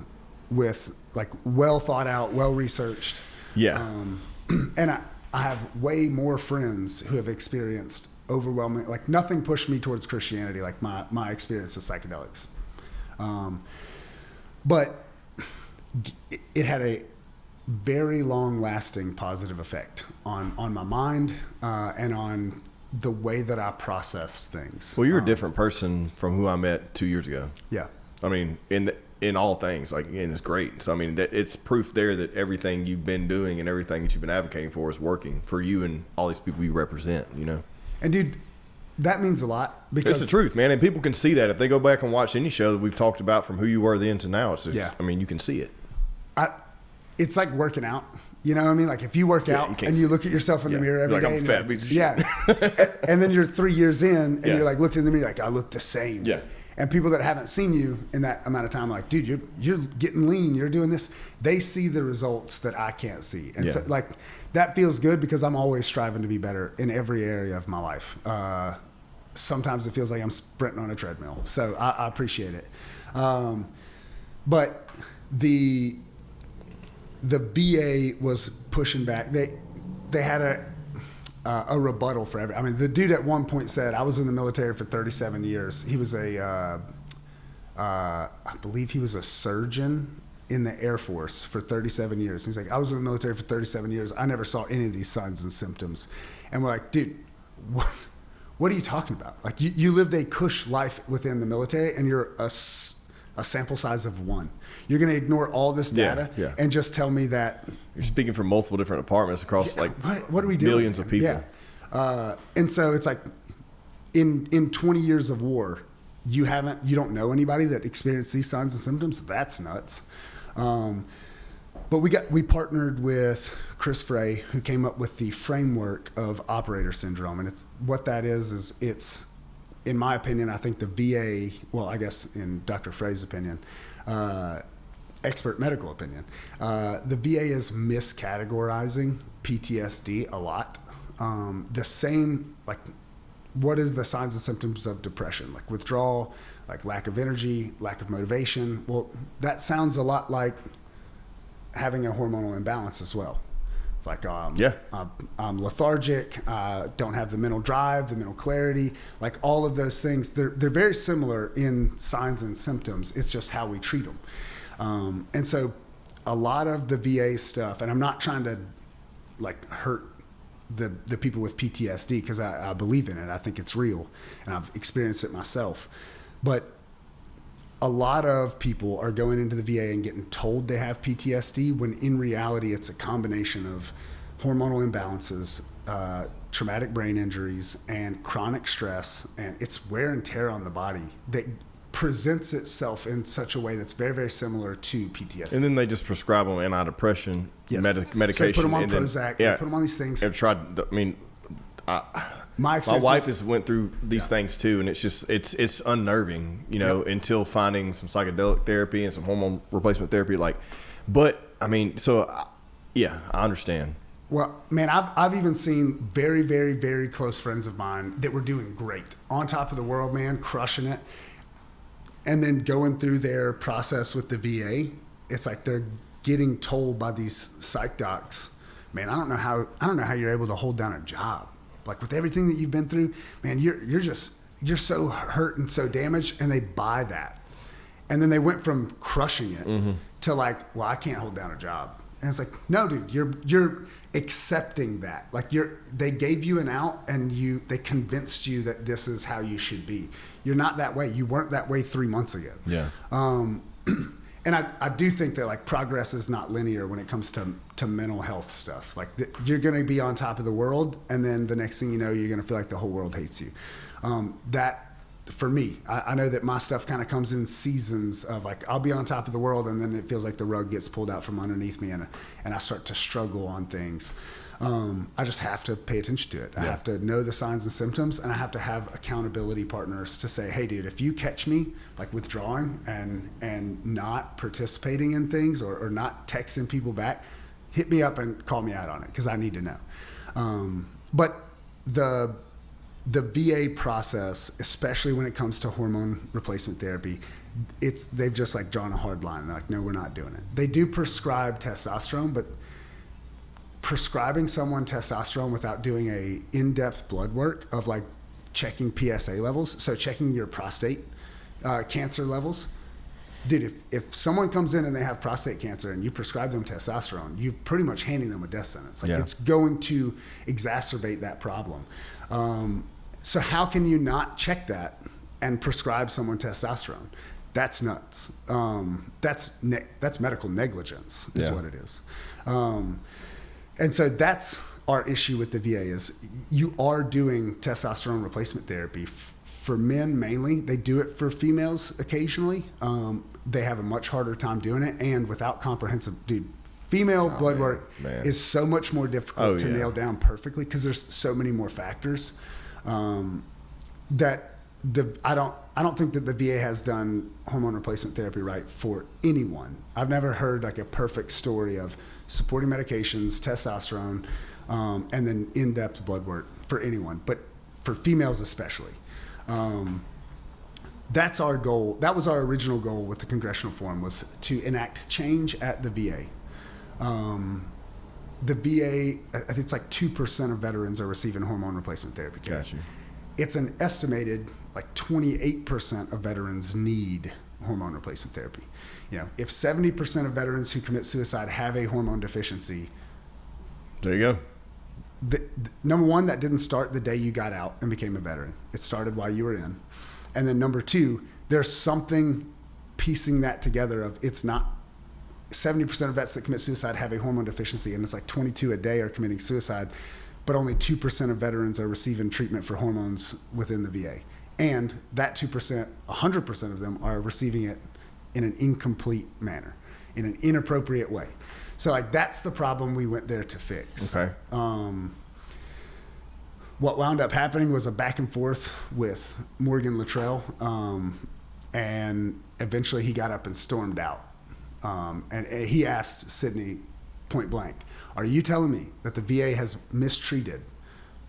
B: with like well thought out, well researched.
A: Yeah.
B: And I have way more friends who have experienced overwhelming, like nothing pushed me towards Christianity like my experience with psychedelics. But it had a very long lasting positive effect on my mind and on the way that I processed things.
A: Well, you're a different person from who I met 2 years ago.
B: Yeah.
A: I mean, in all things, like, again, it's great. So, I mean, it's proof there that everything you've been doing and everything that you've been advocating for is working for you and all these people you represent,
B: And dude, that means a lot because
A: it's the truth, man. And people can see that if they go back and watch any show that we've talked about from who you were then to now. It's just, I mean, you can see it.
B: It's like working out. You know what I mean? Like if you work out and you look at yourself in the mirror every day,
A: I'm fat piece of shit.
B: and then you're 3 years in and you're like looking in the mirror like I look the same.
A: Yeah.
B: And people that haven't seen you in that amount of time, like, dude, you're getting lean, you're doing this. They see the results that I can't see, and so like that feels good because I'm always striving to be better in every area of my life. Sometimes it feels like I'm sprinting on a treadmill, so I appreciate it. But the VA was pushing back. They had a rebuttal for every. I mean, the dude at one point said, "I was in the military for 37 years." He was I believe he was a surgeon in the Air Force for 37 years. He's like, "I was in the military for 37 years. I never saw any of these signs and symptoms." And we're like, "Dude, what are you talking about? Like, you lived a cush life within the military, and you're a sample size of one. You're going to ignore all this data and just tell me that
A: you're speaking from multiple different departments across
B: what are we doing?
A: Millions of people.
B: Yeah. And so it's like in 20 years of war, you don't know anybody that experienced these signs and symptoms. That's nuts. But we partnered with Chris Frey, who came up with the framework of operator syndrome. And what that is it's, in my opinion, I think the VA, well, I guess in Dr. Frey's opinion, expert medical opinion, the VA is miscategorizing PTSD a lot. The same, like, what is the signs and symptoms of depression? Like withdrawal, like lack of energy, lack of motivation. Well, that sounds a lot like having a hormonal imbalance as well. Like, I'm lethargic, don't have the mental drive, the mental clarity, like all of those things. They're very similar in signs and symptoms. It's just how we treat them. And so a lot of the VA stuff, and I'm not trying to like hurt the people with PTSD because I believe in it. I think it's real and I've experienced it myself. But a lot of people are going into the VA and getting told they have PTSD when in reality it's a combination of hormonal imbalances, traumatic brain injuries, and chronic stress, and it's wear and tear on the body that presents itself in such a way that's very, very similar to PTSD.
A: And then they just prescribe them antidepressant medication.
B: So they put them on Prozac, they put them on these things.
A: I've tried, my wife has went through these things too, and it's just it's unnerving, until finding some psychedelic therapy and some hormone replacement therapy. But I mean, I understand.
B: Well, man, I've even seen very, very, very close friends of mine that were doing great, on top of the world, man, crushing it, and then going through their process with the VA. It's like they're getting told by these psych docs, man, I don't know how you're able to hold down a job. Like with everything that you've been through, man, you're so hurt and so damaged, and they buy that. And then they went from crushing it to like, well, I can't hold down a job. And it's like, no, dude, you're accepting that. Like they gave you an out and they convinced you that this is how you should be. You're not that way. You weren't that way 3 months ago. Yeah. And I do think that like progress is not linear when it comes to mental health stuff. Like you're going to be on top of the world, and then the next thing you know, you're going to feel like the whole world hates you. That for me, I know that my stuff kind of comes in seasons of like, I'll be on top of the world and then it feels like the rug gets pulled out from underneath me and I start to struggle on things. I just have to pay attention to it. I have to know the signs and symptoms, and I have to have accountability partners to say, hey dude, if you catch me like withdrawing and not participating in things or not texting people back, hit me up and call me out on it, because I need to know. But the VA process, especially when it comes to hormone replacement therapy, they've just like drawn a hard line. They're like, no, we're not doing it. They do prescribe testosterone, but prescribing someone testosterone without doing a in-depth blood work of like checking PSA levels, so checking your prostate cancer levels. Dude, if someone comes in and they have prostate cancer and you prescribe them testosterone, you're pretty much handing them a death sentence. Like it's going to exacerbate that problem. So how can you not check that and prescribe someone testosterone? That's nuts. That's medical negligence is what it is. And so that's our issue with the VA is you are doing testosterone replacement therapy for men mainly. They do it for females occasionally. They have a much harder time doing it, and without comprehensive, female blood work is so much more difficult to nail down perfectly because there's so many more factors that I don't think that the VA has done hormone replacement therapy right for anyone. I've never heard like a perfect story of supporting medications, testosterone, and then in-depth blood work for anyone, but for females especially. That's our goal. That was our original goal with the congressional forum, was to enact change at the VA. The VA, I think it's like 2% of veterans are receiving hormone replacement therapy care.
A: Gotcha.
B: It's an estimated like 28% of veterans need hormone replacement therapy. If 70% of veterans who commit suicide have a hormone deficiency,
A: there you go.
B: Number one, that didn't start the day you got out and became a veteran. It started while you were in. And then number two, there's something piecing that together of it's not 70% of vets that commit suicide have a hormone deficiency, and it's like 22 a day are committing suicide, but only 2% of veterans are receiving treatment for hormones within the VA. And that 2%, 100% of them are receiving it in an incomplete manner, in an inappropriate way. So like that's the problem we went there to fix.
A: Okay.
B: What wound up happening was a back and forth with Morgan Luttrell, and eventually he got up and stormed out. And he asked Sydney point blank, are you telling me that the VA has mistreated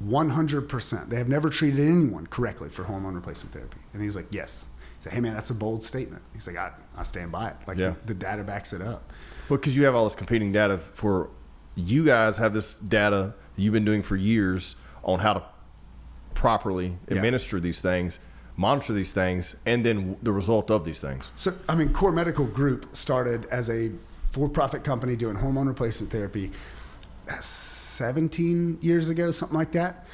B: 100%? They have never treated anyone correctly for hormone replacement therapy. And he's like, yes. He said, hey man, that's a bold statement. He's like, I stand by it. Like the data backs it up.
A: Well, because you have all this competing data for, you guys have this data that you've been doing for years on how to properly administer these things, monitor these things, and then the result of these things. So,
B: Core Medical Group started as a for-profit company doing hormone replacement therapy 17 years ago, something like that.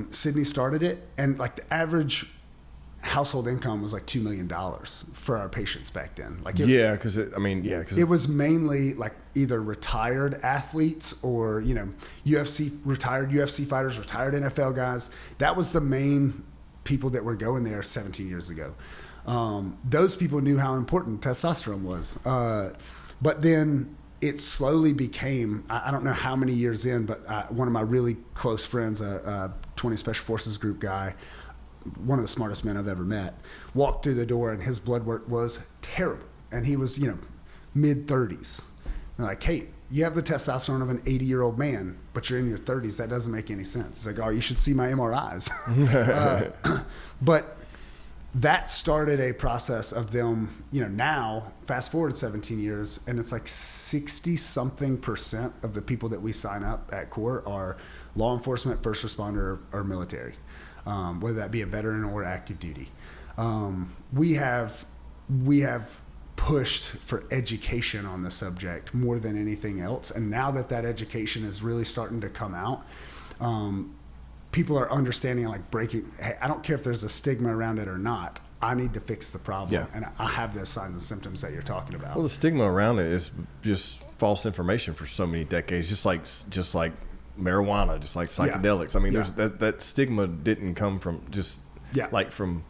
B: Sydney started it, and like the average household income was like $2 million for our patients back then. Like
A: because
B: it was mainly like either retired athletes or retired UFC fighters, retired NFL guys. That was the main people that were going there 17 years ago. Those people knew how important testosterone was, but then it slowly became, I don't know how many years in, but one of my really close friends, a 20 Special Forces group guy, one of the smartest men I've ever met, walked through the door and his blood work was terrible. And he was, mid 30s. They're like, hey, you have the testosterone of an 80-year-old man, but you're in your 30s. That doesn't make any sense. It's like, oh, you should see my MRIs. But that started a process of them, now fast forward 17 years, and it's like 60-something% of the people that we sign up at Core are law enforcement, first responder, or military. Whether that be a veteran or active duty. We have pushed for education on the subject more than anything else. And now that education is really starting to come out, people are understanding, like breaking, hey, I don't care if there's a stigma around it or not. I need to fix the problem. Yeah. And I have those signs and symptoms that you're talking about.
A: Well, the stigma around it is just false information for so many decades, just like marijuana, just like psychedelics. I mean, there's that stigma didn't come from just from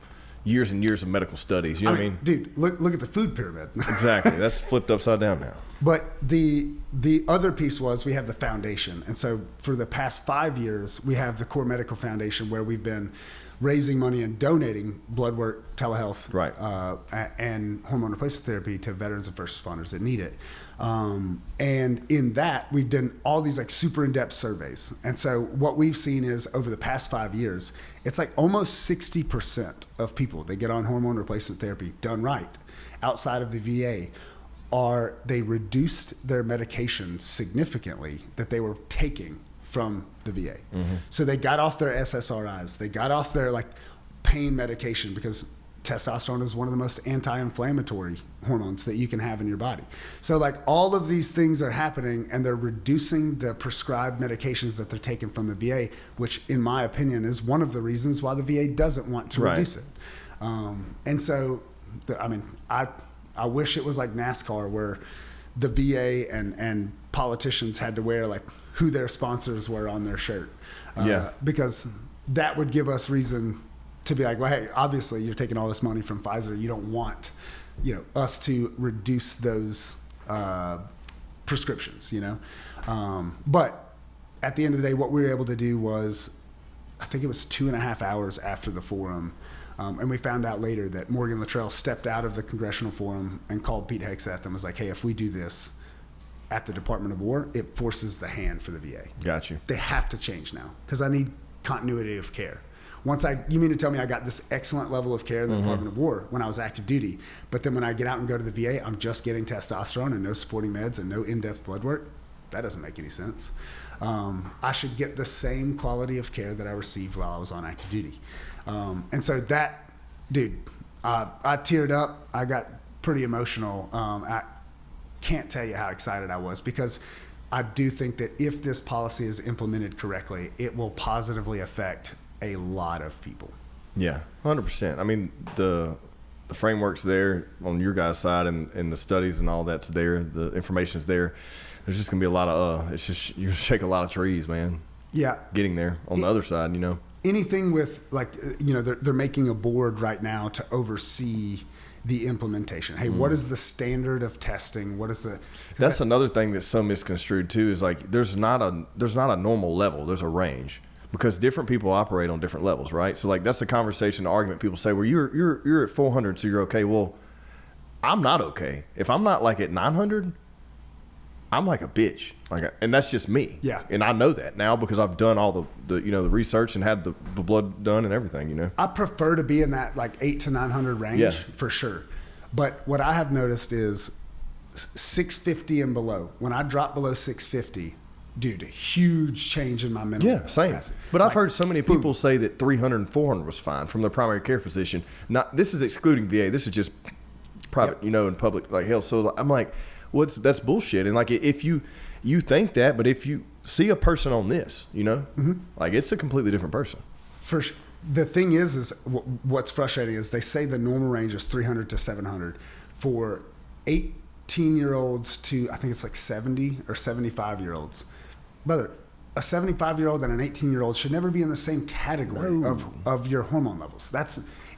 A: years and years of medical studies. You know what I mean?
B: Dude, look at the food pyramid.
A: Exactly. That's flipped upside down now.
B: But the other piece was we have the foundation. And so for the past 5 years, we have the Core Medical Foundation, where we've been raising money and donating blood work, telehealth,
A: right,
B: and hormone replacement therapy to veterans and first responders that need it. And in that, we've done all these like super in-depth surveys. And so what we've seen is over the past 5 years, it's like almost 60% of people that get on hormone replacement therapy done right outside of the VA they reduced their medications significantly that they were taking from the VA. Mm-hmm. So they got off their SSRIs, they got off their like pain medication, because testosterone is one of the most anti-inflammatory hormones that you can have in your body. So like all of these things are happening, and they're reducing the prescribed medications that they're taking from the VA, which in my opinion is one of the reasons why the VA doesn't want to reduce it. And so, I wish it was like NASCAR, where the VA and politicians had to wear like who their sponsors were on their shirt. Because that would give us reason to be like, well, hey, obviously you're taking all this money from Pfizer. You don't want, us to reduce those prescriptions, But at the end of the day, what we were able to do was, I think it was 2.5 hours after the forum, and we found out later that Morgan Luttrell stepped out of the congressional forum and called Pete Hegseth and was like, hey, if we do this at the Department of War, it forces the hand for the VA.
A: Got you.
B: They have to change now, because I need continuity of care. You mean to tell me I got this excellent level of care in the Department of War when I was active duty, but then when I get out and go to the VA, I'm just getting testosterone and no supporting meds and no in-depth blood work? That doesn't make any sense. I should get the same quality of care that I received while I was on active duty. And so that, dude, I teared up. I got pretty emotional. I can't tell you how excited I was, because I do think that if this policy is implemented correctly, it will positively affect a lot of people.
A: Yeah, 100%. I mean, the framework's there on your guys' side, and the studies and all that's there. The information's there. There's just gonna be a lot of it's just, you shake a lot of trees, man.
B: Yeah,
A: getting there on the other side,
B: anything with like, they're making a board right now to oversee the implementation. Hey, what is the standard of testing? That's
A: another thing that's so misconstrued too, is like there's not a normal level. There's a range, because different people operate on different levels, right? So like that's the conversation, the argument people say, well, you're at 400, so you're okay. Well, I'm not okay. If I'm not like at 900, I'm like a bitch. And that's just me.
B: Yeah.
A: And I know that now, because I've done all the research and had the blood done and everything, I
B: prefer to be in that like 800 to 900 range for sure. But what I have noticed is 650 and below. When I drop below 650, dude, a huge change in my mental capacity.
A: But I've heard so many people say that 300 and 400 was fine from their primary care physician. This is excluding VA. This is just private, in public like health. So I'm like, that's bullshit. And like, if you think that, but if you see a person on this, like it's a completely different person.
B: For sure. The thing is what's frustrating is they say the normal range is 300 to 700 for 18-year-olds to, I think it's like 70 or 75-year-olds. Brother, a 75-year-old and an 18-year-old should never be in the same category of your hormone levels.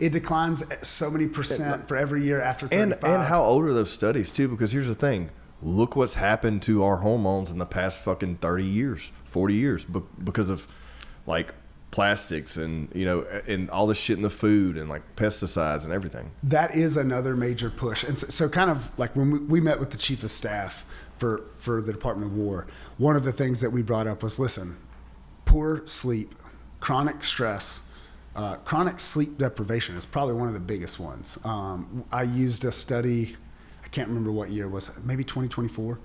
B: It declines so many percent for every year after 35.
A: And how old are those studies too? Because here's the thing. Look what's happened to our hormones in the past fucking 30 years, 40 years, because of like plastics and, and all this shit in the food and like pesticides and everything.
B: That is another major push. And so kind of like when we met with the chief of staff for the Department of War, one of the things that we brought up was, listen, poor sleep, chronic stress, chronic sleep deprivation is probably one of the biggest ones. I used a study, I can't remember what year it was, maybe 2024.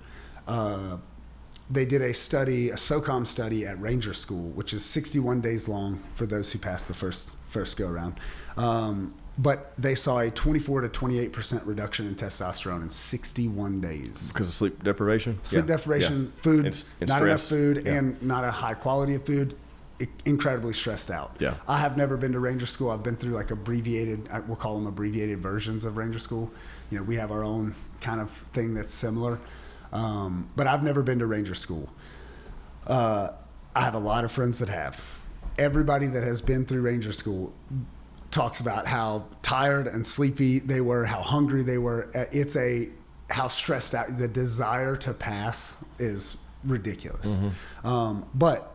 B: They did a SOCOM study at Ranger School, which is 61 days long for those who passed the first go around. But they saw a 24 to 28% reduction in testosterone in 61 days.
A: Because of sleep deprivation?
B: Sleep deprivation, food,
A: and
B: not
A: stress.
B: Enough food, and not a high quality of food. Incredibly stressed out.
A: Yeah. I
B: have never been to Ranger School. I've been through like abbreviated, we'll call them abbreviated versions of Ranger School. We have our own kind of thing that's similar. But I've never been to Ranger School. I have a lot of friends that have. Everybody that has been through Ranger School talks about how tired and sleepy they were, how hungry they were. How stressed out. The desire to pass is ridiculous. But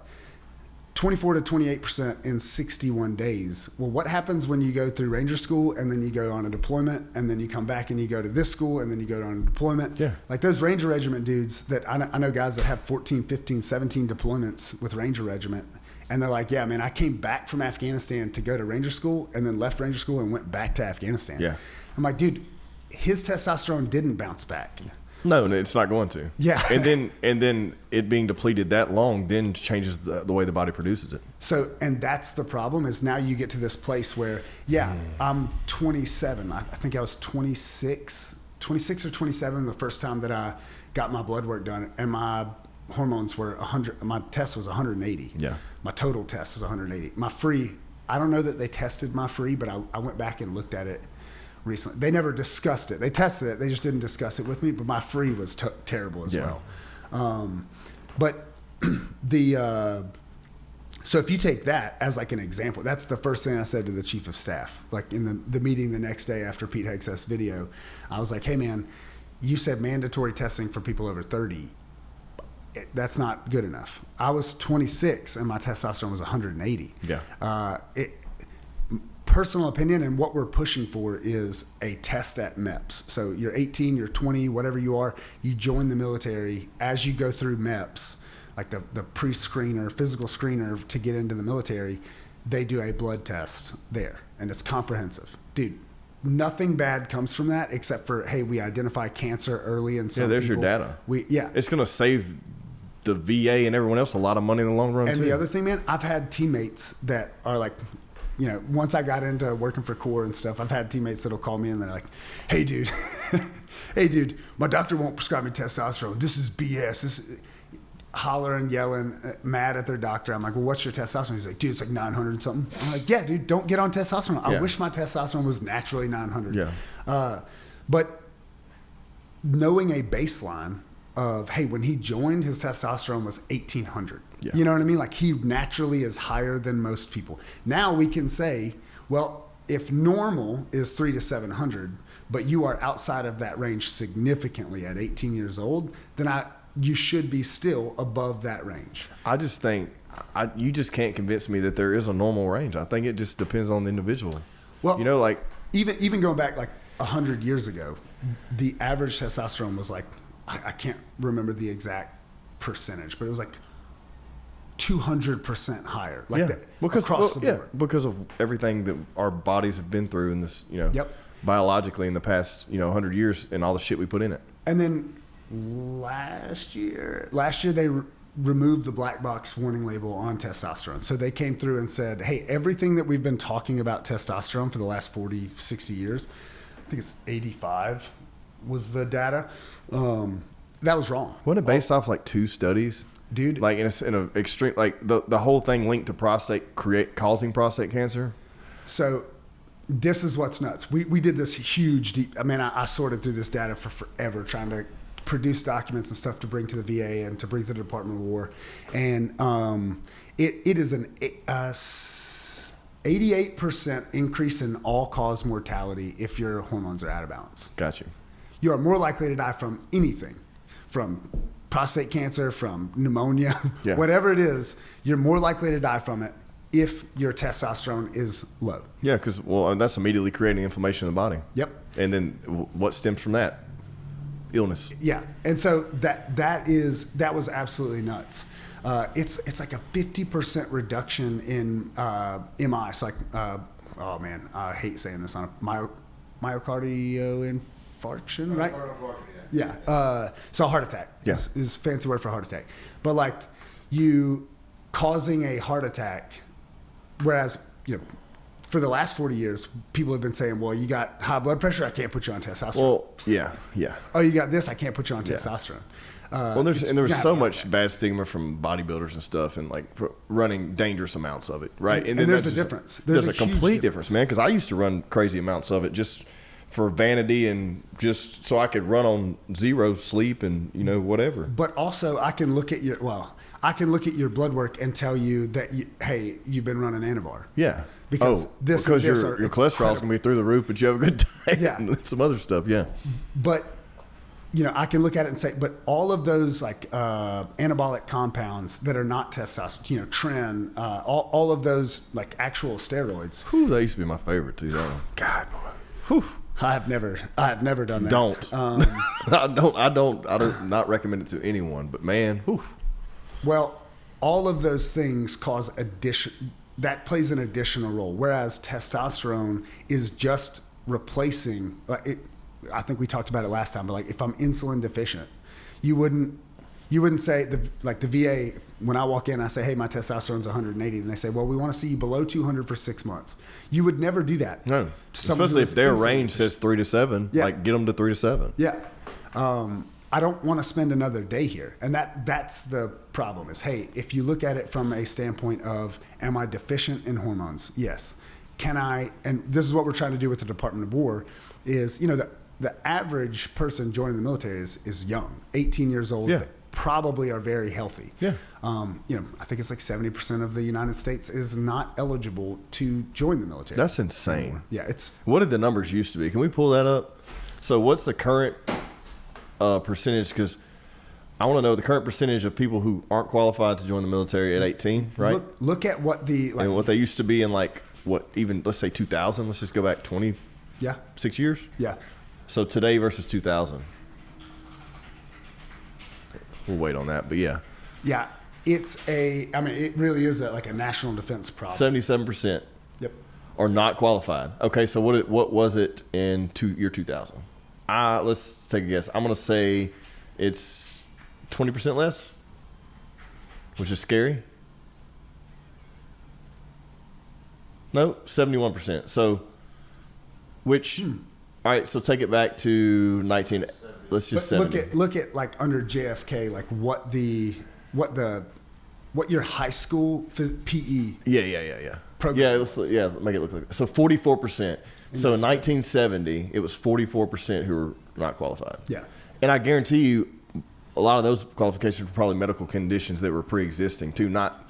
B: 24 to 28% in 61 days. Well, what happens when you go through Ranger School and then you go on a deployment and then you come back and you go to this school and then you go on a deployment?
A: Yeah.
B: Like those Ranger Regiment dudes that I know guys that have 14, 15, 17 deployments with Ranger Regiment. And they're like, yeah, man, I came back from Afghanistan to go to Ranger School and then left Ranger School and went back to Afghanistan.
A: Yeah.
B: I'm like, dude, his testosterone didn't bounce back.
A: No, it's not going to.
B: Yeah.
A: And then it being depleted that long then changes the way the body produces it.
B: So, and that's the problem is now you get to this place where, I'm 27. I think I was 26 or 27 the first time that I got my blood work done, and my hormones were 100. My test was 180.
A: Yeah.
B: My total test was 180. My free, I don't know that they tested my free, but I went back and looked at it recently. They never discussed it. They tested it. They just didn't discuss it with me, but my free was terrible as well. But so if you take that as like an example, that's the first thing I said to the chief of staff. Like in the meeting the next day after Pete Hegseth's video, I was like, hey man, you said mandatory testing for people over 30. That's not good enough. I was 26 and my testosterone was 180.
A: Yeah.
B: Personal opinion and what we're pushing for is a test at MEPS. So you're 18, you're 20, whatever you are, you join the military. As you go through MEPS, like the pre-screener, physical screener to get into the military, they do a blood test there, and it's comprehensive. Dude, nothing bad comes from that except for, hey, we identify cancer early in some
A: there's
B: people.
A: your data. It's going to save the VA and everyone else a lot of money in the long run,
B: and
A: too.
B: The other thing, man, I've had teammates that are like, you know, once I got into working for Corps and stuff, I've had teammates that'll call me and they're like, hey, dude, my doctor won't prescribe me testosterone. This is BS. This hollering, yelling, mad at their doctor. I'm like, well, what's your testosterone? He's like, dude, it's like 900 and something. I'm like, yeah, dude, don't get on testosterone. I wish my testosterone was naturally 900.
A: Yeah.
B: But knowing a baseline of, hey, when he joined, his testosterone was 1800.
A: Yeah.
B: You know what I mean? Like he naturally is higher than most people. Now we can say, well, if normal is 300 to 700, but you are outside of that range significantly at 18 years old, then you should be still above that range.
A: I just think you just can't convince me that there is a normal range. I think it just depends on the individual.
B: Well,
A: you know, like
B: even going back like 100 years ago, the average testosterone was like, I can't remember the exact percentage, but it was like 200% higher, like that across the board.
A: Because of everything that our bodies have been through in this, you know, biologically in the past, 100 years and all the shit we put in it.
B: And then last year they removed the black box warning label on testosterone. So they came through and said, hey, everything that we've been talking about testosterone for the last 40, 60 years, I think it's 85 was the data. That was wrong.
A: Wasn't it based off like 2 studies?
B: Dude,
A: like in a extreme, like the whole thing linked to causing prostate cancer.
B: So this is what's nuts. We did this huge deep. I mean, I sorted through this data for forever, trying to produce documents and stuff to bring to the VA and to bring to the Department of War, and it is an 88% increase in all-cause mortality if your hormones are out of balance.
A: Got you.
B: You are more likely to die from anything, from prostate cancer, from pneumonia, whatever it is, you're more likely to die from it if your testosterone is low. Yeah,
A: because that's immediately creating inflammation in the body.
B: Yep.
A: And then what stems from that? Illness.
B: Yeah. And so that was absolutely nuts. It's like a 50% reduction in MI. It's like, oh man, I hate saying this, on a myocardio infarction, right? Yeah. So a heart attack is a fancy word for heart attack. But like you causing a heart attack, whereas, for the last 40 years, people have been saying, well, you got high blood pressure, I can't put you on testosterone.
A: Well, yeah.
B: Oh, you got this, I can't put you on testosterone.
A: There's so much bad stigma from bodybuilders and stuff, and like running dangerous amounts of it, right?
B: And there's a difference.
A: There's a complete difference, man. Because I used to run crazy amounts of it just for vanity and just so I could run on zero sleep and whatever.
B: But also, I can look at I can look at your blood work and tell you that, hey, you've been running Anavar.
A: Yeah.
B: Because
A: because your cholesterol's going to be through the roof, but you have a good diet and some other stuff. Yeah.
B: But, I can look at it and say, but all of those like anabolic compounds that are not testosterone, tren, all of those like actual steroids.
A: Whew, that used to be my favorite too. God. Whew.
B: I have never done that.
A: Don't. I don't not recommend it to anyone, but man, whew.
B: Well, all of those things cause that plays an additional role, whereas testosterone is just replacing it. I think we talked about it last time, but like if I'm insulin deficient, you wouldn't say the VA, when I walk in, I say, hey, my testosterone's 180, and they say, well, we want to see you below 200 for 6 months. You would never do that.
A: No, especially if their range says 3 to 7, like get them to 3 to 7.
B: Yeah. I don't want to spend another day here. And that's the problem is, hey, if you look at it from a standpoint of, am I deficient in hormones? Yes. Can I, and this is what we're trying to do with the Department of War, is, the average person joining the military is young, 18 years old, that probably are very healthy.
A: Yeah.
B: I think it's like 70% of the United States is not eligible to join the military.
A: That's insane.
B: Yeah.
A: What did the numbers used to be? Can we pull that up? So what's the current percentage? Because I want to know the current percentage of people who aren't qualified to join the military at 18, right?
B: Look at what and
A: what they used to be in let's say 2000. Let's just go back 6 years.
B: Yeah.
A: So today versus 2000. We'll wait on that, but yeah.
B: Yeah, it really is like a national defense problem.
A: 77%.
B: Yep.
A: Are not qualified. Okay, so what was it in year 2000? Let's take a guess. I'm going to say it's 20% less, which is scary. No, 71%. So, all right, so take it back to 19. Let's just 70.
B: Look at like under JFK, like what your high school PE.
A: Yeah.
B: Program.
A: Make it look like that. So 44%. So in 1970, it was 44% who were not qualified.
B: Yeah.
A: And I guarantee you, a lot of those qualifications were probably medical conditions that were pre-existing too, not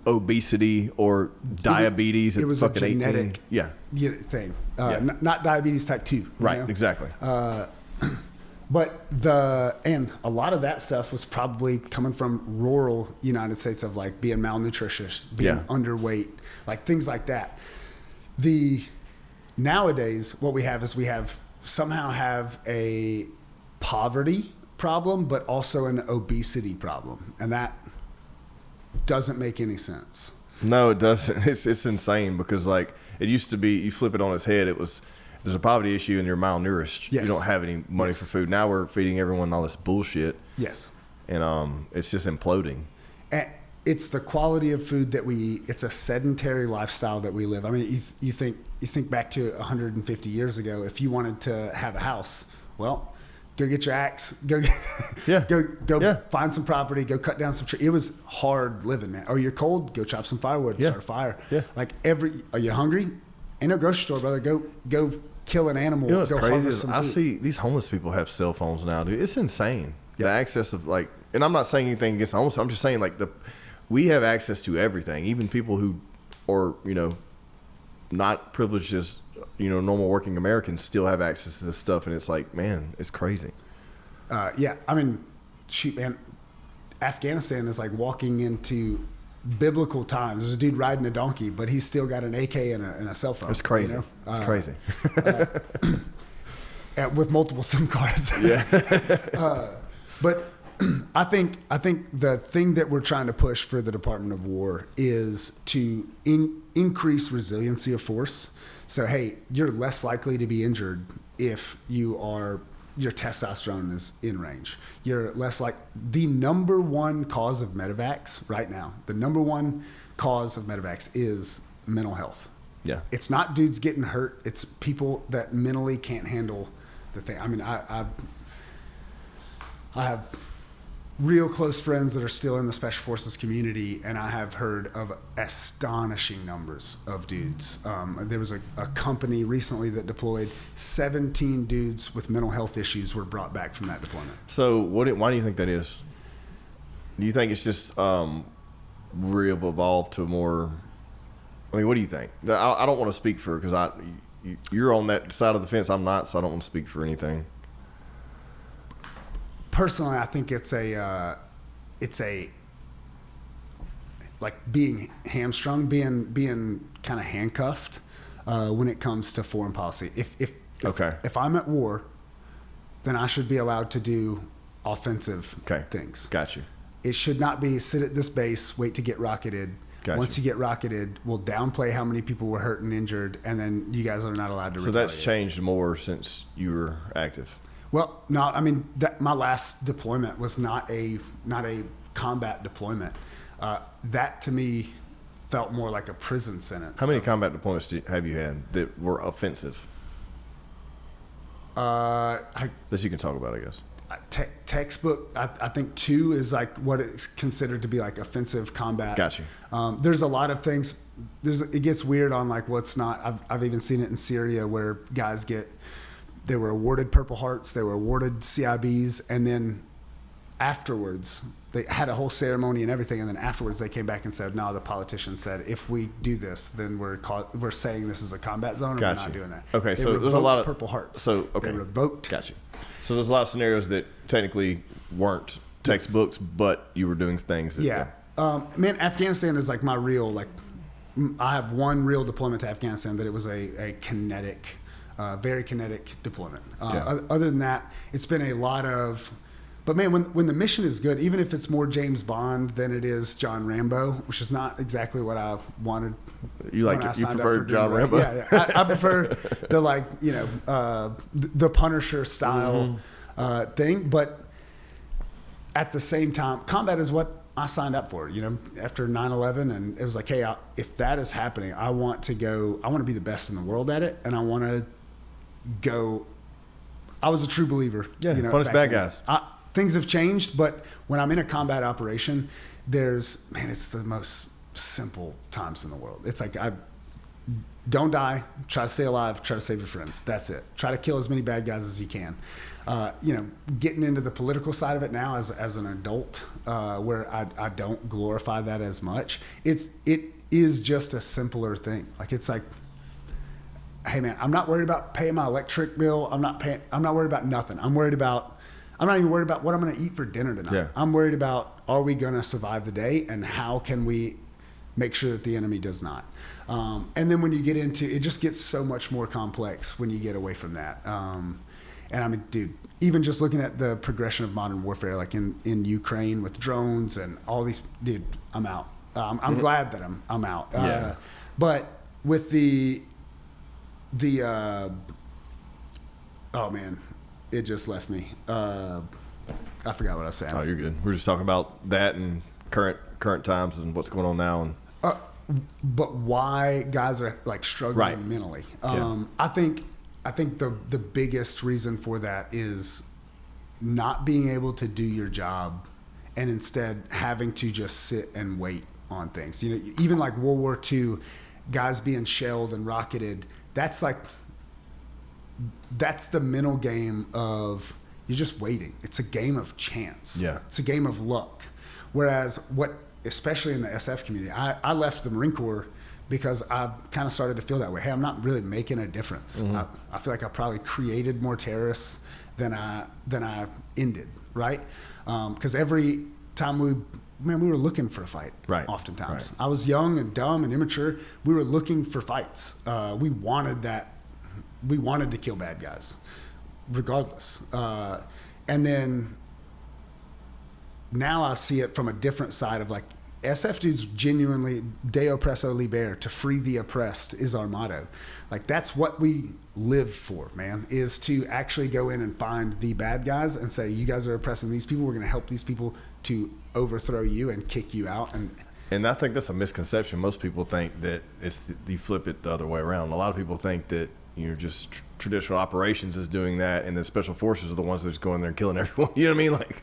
A: obesity or diabetes.
B: It was
A: at fucking
B: a genetic
A: 18.
B: thing, not diabetes type 2.
A: Right, exactly.
B: But a lot of that stuff was probably coming from rural United States of like being malnutritious, being underweight, like things like that. Nowadays, what we have is somehow have a poverty problem, but also an obesity problem. And that doesn't make any sense.
A: No, it doesn't. It's insane because like it used to be, you flip it on its head. It was, there's a poverty issue and you're malnourished.
B: Yes.
A: You don't have any money for food. Now we're feeding everyone all this bullshit.
B: Yes.
A: And it's just imploding.
B: And it's the quality of food that we eat. It's a sedentary lifestyle that we live. I mean, you think back to 150 years ago, if you wanted to have a house, well, go get your axe, go find some property, go cut down some trees. It was hard living, man. Oh, you're cold? Go chop some firewood, start a fire. Yeah. Like are you hungry? Ain't no grocery store, brother. Go kill an animal.
A: You know what's
B: go
A: crazy
B: harvest
A: is
B: some
A: I
B: food.
A: see these homeless people have cell phones now, dude. It's insane. The access of like, and I'm not saying anything against homeless. I'm just saying like we have access to everything. Even people who are, not privileged as, normal working Americans still have access to this stuff. And it's like, man, it's crazy.
B: I mean, shoot, man, Afghanistan is like walking into biblical times. There's a dude riding a donkey, but he's still got an AK and a cell phone.
A: It's crazy. It's crazy.
B: With multiple SIM cards.
A: Yeah.
B: But I think the thing that we're trying to push for the Department of War is to increase resiliency of force. So, hey, you're less likely to be injured if your testosterone is in range. You're less like the number one cause of medevacs right now. The number one cause of medevacs is mental health.
A: Yeah.
B: It's not dudes getting hurt. It's people that mentally can't handle the thing. I mean, I have real close friends that are still in the Special Forces community, and I have heard of astonishing numbers of dudes. There was a company recently that deployed 17 dudes with mental health issues were brought back from that deployment.
A: So why do you think that is? Do you think it's just we've evolved to more? I mean, what do you think? I don't want to speak for because you're on that side of the fence. I'm not, so I don't want to speak for anything.
B: Personally, I think it's a like being hamstrung, being kind of handcuffed when it comes to foreign policy. If I'm at war, then I should be allowed to do offensive things.
A: Got you.
B: It should not be sit at this base, wait to get rocketed. Once you get rocketed, we'll downplay how many people were hurt and injured, and then you guys are not allowed to retaliate.
A: So that's changed more since you were active.
B: Well, no, I mean my last deployment was not a combat deployment. That to me felt more like a prison sentence.
A: How many combat deployments have you had that were offensive? That you can talk about, I guess.
B: Textbook, I think 2 is like what is considered to be like offensive combat.
A: Got you.
B: There's a lot of things. It gets weird on like what's not. I've even seen it in Syria where guys they were awarded Purple Hearts, they were awarded CIBs, and then afterwards they had a whole ceremony and everything, and then afterwards they came back and said, no, the politician said if we do this, then we're saying this is a combat zone, and we're not doing that.
A: Okay, so there's a lot of
B: Purple Hearts.
A: So
B: they revoked.
A: Got you. So there's a lot of scenarios that technically weren't textbooks, but you were doing things.
B: Man, Afghanistan is like my real I have one real deployment to Afghanistan that it was a kinetic, very kinetic deployment. Other than that, it's been a lot of. But man, when the mission is good, even if it's more James Bond than it is John Rambo, which is not exactly what I wanted.
A: You prefer John Rambo?
B: Yeah. I prefer the Punisher style thing. But at the same time, combat is what I signed up for. After 9/11, and it was like, hey, if that is happening, I want to be the best in the world at it, and I want to go. I was a true believer.
A: Yeah, punish bad guys.
B: Things have changed, but when I'm in a combat operation, it's the most simple times in the world. It's like, don't die, try to stay alive, try to save your friends. That's it. Try to kill as many bad guys as you can. Getting into the political side of it now as an adult, where I don't glorify that as much. It is just a simpler thing. Like, it's like, hey man, I'm not worried about paying my electric bill. I'm not worried about nothing. I'm not even worried about what I'm going to eat for dinner tonight.
A: Yeah.
B: I'm worried about, are we going to survive the day, and how can we make sure that the enemy does not? And then when you get into it, just gets so much more complex when you get away from that. And I mean, dude, even just looking at the progression of modern warfare, like in Ukraine with drones and all these, dude, I'm out. I'm glad that I'm out.
A: Yeah.
B: But with the oh man, it just left me. I forgot what I was saying.
A: Oh, you're good. We're just talking about that and current times and what's going on now. And
B: but why guys are like struggling mentally. I think the biggest reason for that is not being able to do your job, and instead having to just sit and wait on things. Even like World War II, guys being shelled and rocketed. That's the mental game of you're just waiting. It's a game of chance.
A: Yeah.
B: It's a game of luck. Whereas especially in the SF community, I left the Marine Corps because I kind of started to feel that way. Hey, I'm not really making a difference.
A: Mm-hmm.
B: I feel like I probably created more terrorists than I ended, right? Because every time we were looking for a fight.
A: Right.
B: Oftentimes,
A: right.
B: I was young and dumb and immature. We were looking for fights. We wanted that. We wanted to kill bad guys, regardless. And then now I see it from a different side of like, SF dudes genuinely, de oppresso liber, to free the oppressed is our motto. Like, that's what we live for, man, is to actually go in and find the bad guys and say, you guys are oppressing these people. We're going to help these people to overthrow you and kick you out.
A: And I think that's a misconception. Most people think that you flip it the other way around. A lot of people think that just traditional operations is doing that, and the special forces are the ones that's going there and killing everyone. You know what I mean? Like,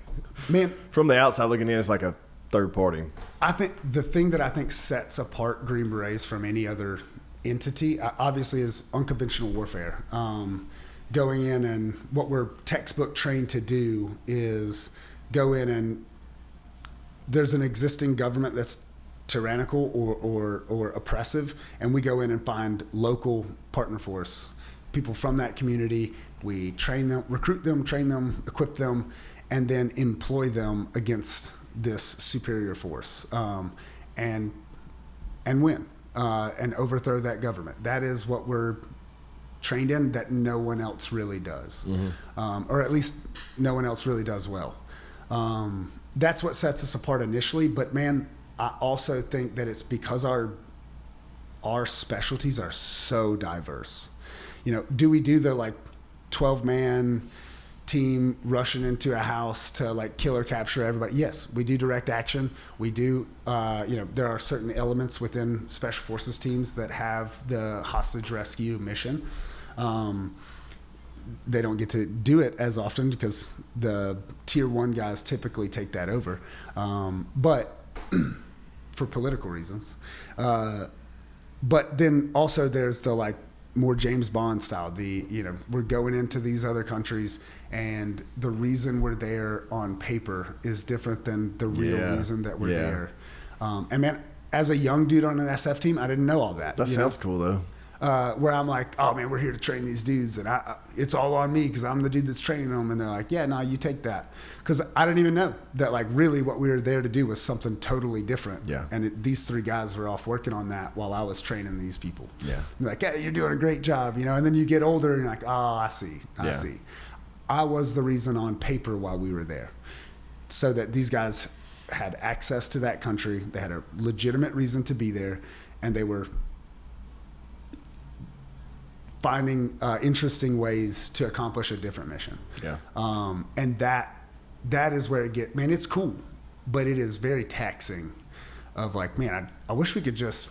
B: man,
A: from the outside looking in, it's like a third party.
B: I think the thing that I think sets apart Green Berets from any other entity, obviously, is unconventional warfare. Going in, and what we're textbook trained to do is go in and there's an existing government that's tyrannical or oppressive, and we go in and find local partner force, people from that community. We train them, recruit them, train them, equip them, and then employ them against this superior force, and win, and overthrow that government. That is what we're trained in, that no one else really does, or at least no one else really does well. That's what sets us apart initially. But man, I also think that it's because our specialties are so diverse. You know, do we do the like 12-man team rushing into a house to like kill or capture everybody? Yes, we do direct action. We do, there are certain elements within special forces teams that have the hostage rescue mission. They don't get to do it as often because the tier 1 guys typically take that over. But for political reasons. But then also there's the like more James Bond style, we're going into these other countries, and the reason we're there on paper is different than the real reason that we're there. And man, as a young dude on an SF team, I didn't know all that.
A: That sounds cool though.
B: Where I'm like, oh man, we're here to train these dudes, and it's all on me because I'm the dude that's training them. And they're like, yeah, no, you take that, because I didn't even know that like really what we were there to do was something totally different. Yeah. And these 3 guys were off working on that while I was training these people. Yeah. They're like, yeah, you're doing a great job, And then you get older and you're like, oh, I see. I was the reason on paper why we were there, so that these guys had access to that country. They had a legitimate reason to be there, and they were finding interesting ways to accomplish a different mission. Yeah. And that is where it's cool, but it is very taxing of like, man, I wish we could just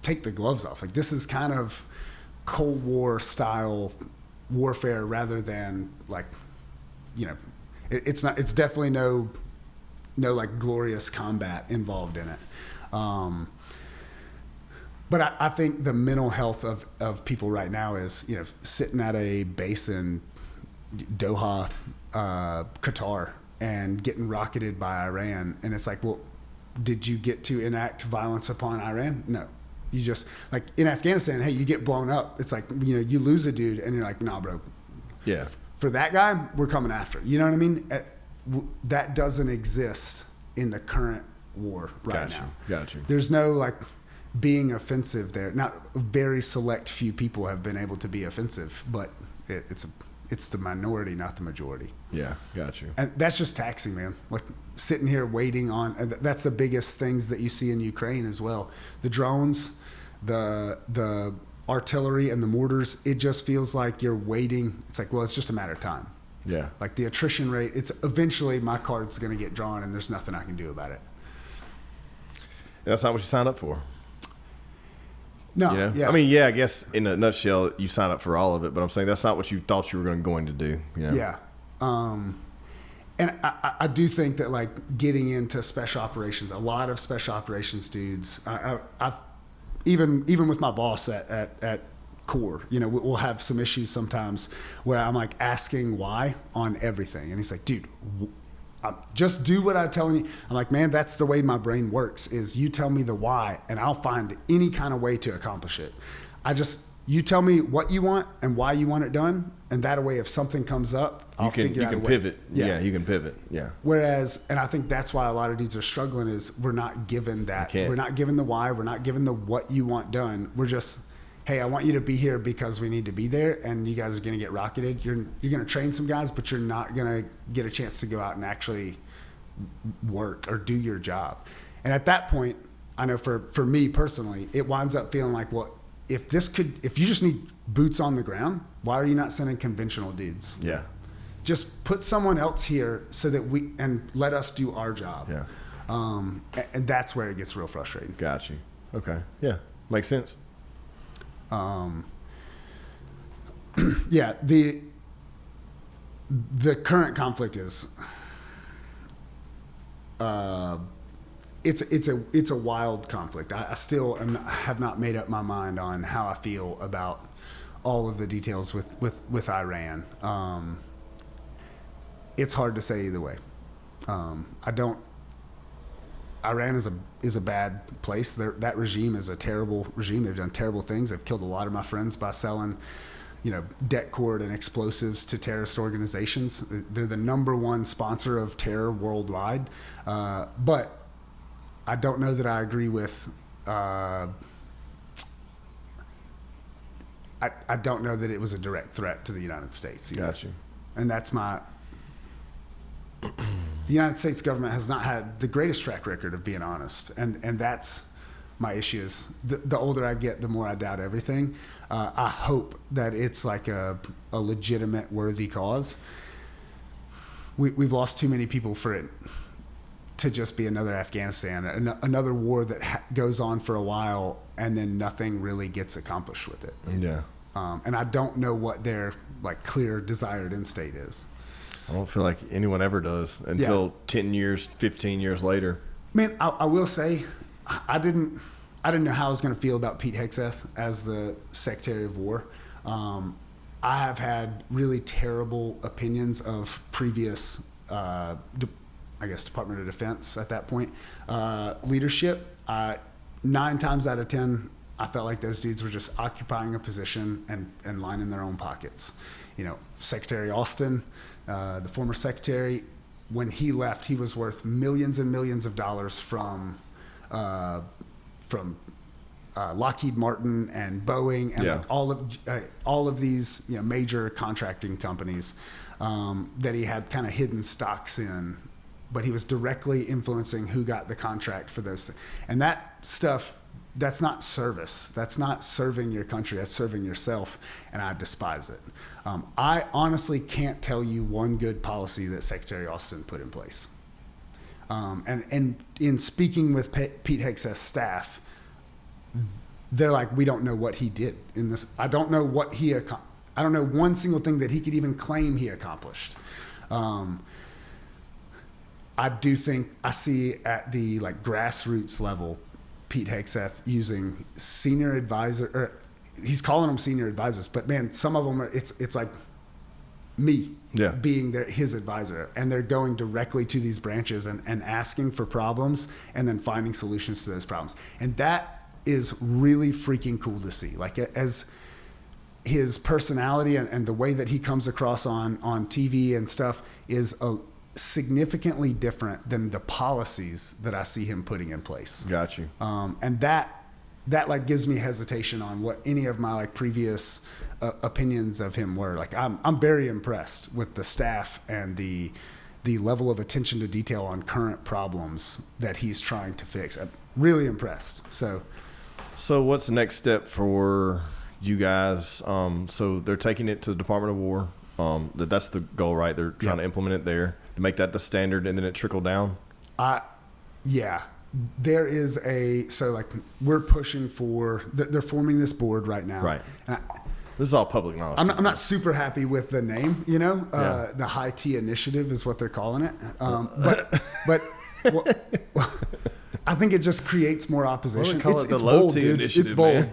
B: take the gloves off. Like, this is kind of Cold War style warfare rather than like, it's definitely no like glorious combat involved in it. But I think the mental health of people right now is, sitting at a base in Doha, Qatar, and getting rocketed by Iran. And it's like, well, did you get to enact violence upon Iran? No. You just, like in Afghanistan, hey, you get blown up. It's like, you lose a dude and you're like, nah, bro. Yeah. For that guy, we're coming after. You know what I mean? That doesn't exist in the current war right now. Got you. There's no like being offensive there. Now, a very select few people have been able to be offensive, but it's the minority, not the majority. Yeah, got you. And that's just taxing, man. Like sitting here waiting on, and that's the biggest things that you see in Ukraine as well. The drones, the artillery and the mortars, it just feels like you're waiting. It's like, well, it's just a matter of time. Yeah. Like the attrition rate, it's eventually my card's going to get drawn and there's nothing I can do about it.
A: And that's not what you signed up for.
B: No. Yeah.
A: I mean, yeah, I guess in a nutshell, you signed up for all of it, but I'm saying that's not what you thought you were going to do. Yeah. And I do think that like getting into special operations, a lot of special operations dudes, I even with my boss at Core, we'll have some issues sometimes where I'm like asking why on everything. And he's like, dude, just do what I'm telling you. I'm like, man, that's the way my brain works, is you tell me the why and I'll find any kind of way to accomplish it. You tell me what you want and why you want it done. And that way, if something comes up, I'll figure out a way. You can pivot. Yeah, you can pivot. Yeah. Whereas, and I think that's why a lot of dudes are struggling, is we're not given that. We're not given the why. We're not given the what you want done. We're just, hey, I want you to be here because we need to be there, and you guys are going to get rocketed. You're going to train some guys, but you're not going to get a chance to go out and actually work or do your job. And at that point, I know for me personally, it winds up feeling like, well, if you just need boots on the ground, why are you not sending conventional dudes? Yeah. Just put someone else here so that and let us do our job. Yeah. And that's where it gets real frustrating. Got you. Okay. Yeah. Makes sense. Yeah, the current conflict is it's a wild conflict. I still have not made up my mind on how I feel about all of the details with Iran. It's hard to say either way.
B: Iran is a bad place. That regime is a terrible regime. They've done terrible things. They've killed a lot of my friends by selling, det cord and explosives to terrorist organizations. They're the number one sponsor of terror worldwide. But I don't know that I agree with. I don't know that it was a direct threat to the United States either.
A: Got you.
B: And that's the United States government has not had the greatest track record of being honest. And that's my issue is the older I get, the more I doubt everything. I hope that it's like a legitimate, worthy cause. We've lost too many people for it to just be another Afghanistan, another war that goes on for a while and then nothing really gets accomplished with it.
A: Yeah.
B: And I don't know what their like clear desired end state is.
A: I don't feel like anyone ever does until 10 years, 15 years later.
B: Man, I will say, I didn't know how I was going to feel about Pete Hegseth as the Secretary of War. I have had really terrible opinions of previous, Department of Defense at that point leadership. 9 times out of 10, I felt like those dudes were just occupying a position and lining their own pockets. Secretary Austin, the former secretary, when he left, he was worth millions and millions of dollars from Lockheed Martin and Boeing and like all of these major contracting companies that he had kind of hidden stocks in, but he was directly influencing who got the contract for those things. And that stuff, that's not service. That's not serving your country. That's serving yourself, and I despise it. I honestly can't tell you one good policy that Secretary Austin put in place. And in speaking with Pete Hegseth's staff, they're like, we don't know what he did in this. I don't know what I don't know one single thing that he could even claim he accomplished. I do think I see at the like grassroots level, Pete Hegseth using senior advisor, or he's calling them senior advisors, but man, some of them are, it's like me being his advisor, and they're going directly to these branches and asking for problems and then finding solutions to those problems. And that is really freaking cool to see. Like as his personality and the way that he comes across on TV and stuff is significantly different than the policies that I see him putting in place.
A: Got you.
B: And that like gives me hesitation on what any of my like previous opinions of him were. Like I'm very impressed with the staff and the level of attention to detail on current problems that he's trying to fix. I'm really impressed. So
A: what's the next step for you guys? So they're taking it to the Department of War. That's the goal, right? They're trying to implement it there to make that the standard, and then it trickle down.
B: Yeah. There is we're pushing for. They're forming this board right now.
A: Right.
B: And
A: this is all public knowledge.
B: I'm not super happy with the name. The High T Initiative is what they're calling it. But I think it just creates more opposition.
A: It's bold, dude.
B: It's bold.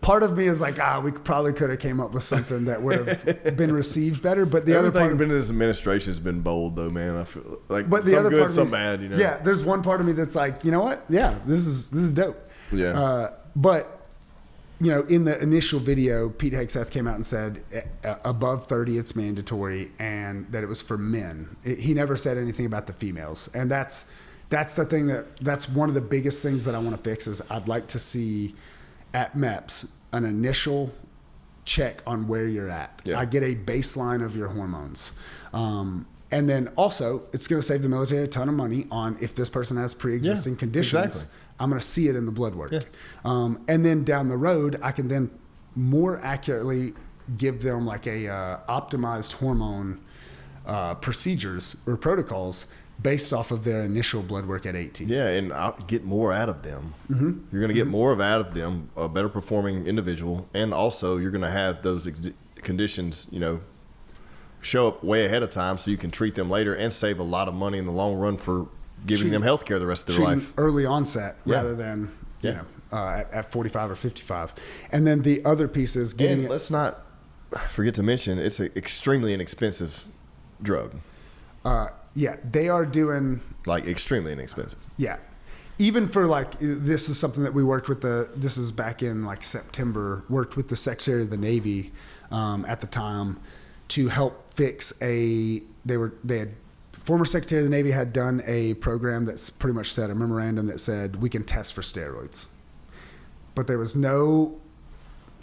B: Part of me is like, we probably could have came up with something that would have been received better. But the other part of
A: this administration has been bold, though, man. I feel like
B: but the
A: some
B: other
A: good,
B: part of
A: some
B: me,
A: bad.
B: Yeah, there's one part of me that's like, you know what? Yeah, this is dope.
A: Yeah.
B: But in the initial video, Pete Hegseth came out and said above 30 it's mandatory, and that it was for men. He never said anything about the females, and that's the thing that's one of the biggest things that I want to fix. Is I'd like to see at MEPS an initial check on where you're at. I get a baseline of your hormones. And then also, it's going to save the military a ton of money on if this person has pre-existing conditions. Exactly. I'm going to see it in the blood work. Yeah. And then down the road, I can then more accurately give them like a optimized hormone procedures or protocols based off of their initial blood work at 18.
A: Yeah, and I'll get more out of them.
B: Mm-hmm.
A: You're going to get more out of them, a better performing individual, and also you're going to have those conditions, show up way ahead of time so you can treat them later and save a lot of money in the long run for giving them health care the rest of their life.
B: Early onset rather than, at 45 or 55. And then the other piece is getting
A: let's not forget to mention, it's an extremely inexpensive drug.
B: Yeah, they are doing
A: Like extremely inexpensive.
B: Yeah. Even for like, this is something that we worked with this is back in like September, worked with the Secretary of the Navy at the time to help fix former Secretary of the Navy had done a program that's pretty much said, a memorandum that said we can test for steroids. But there was no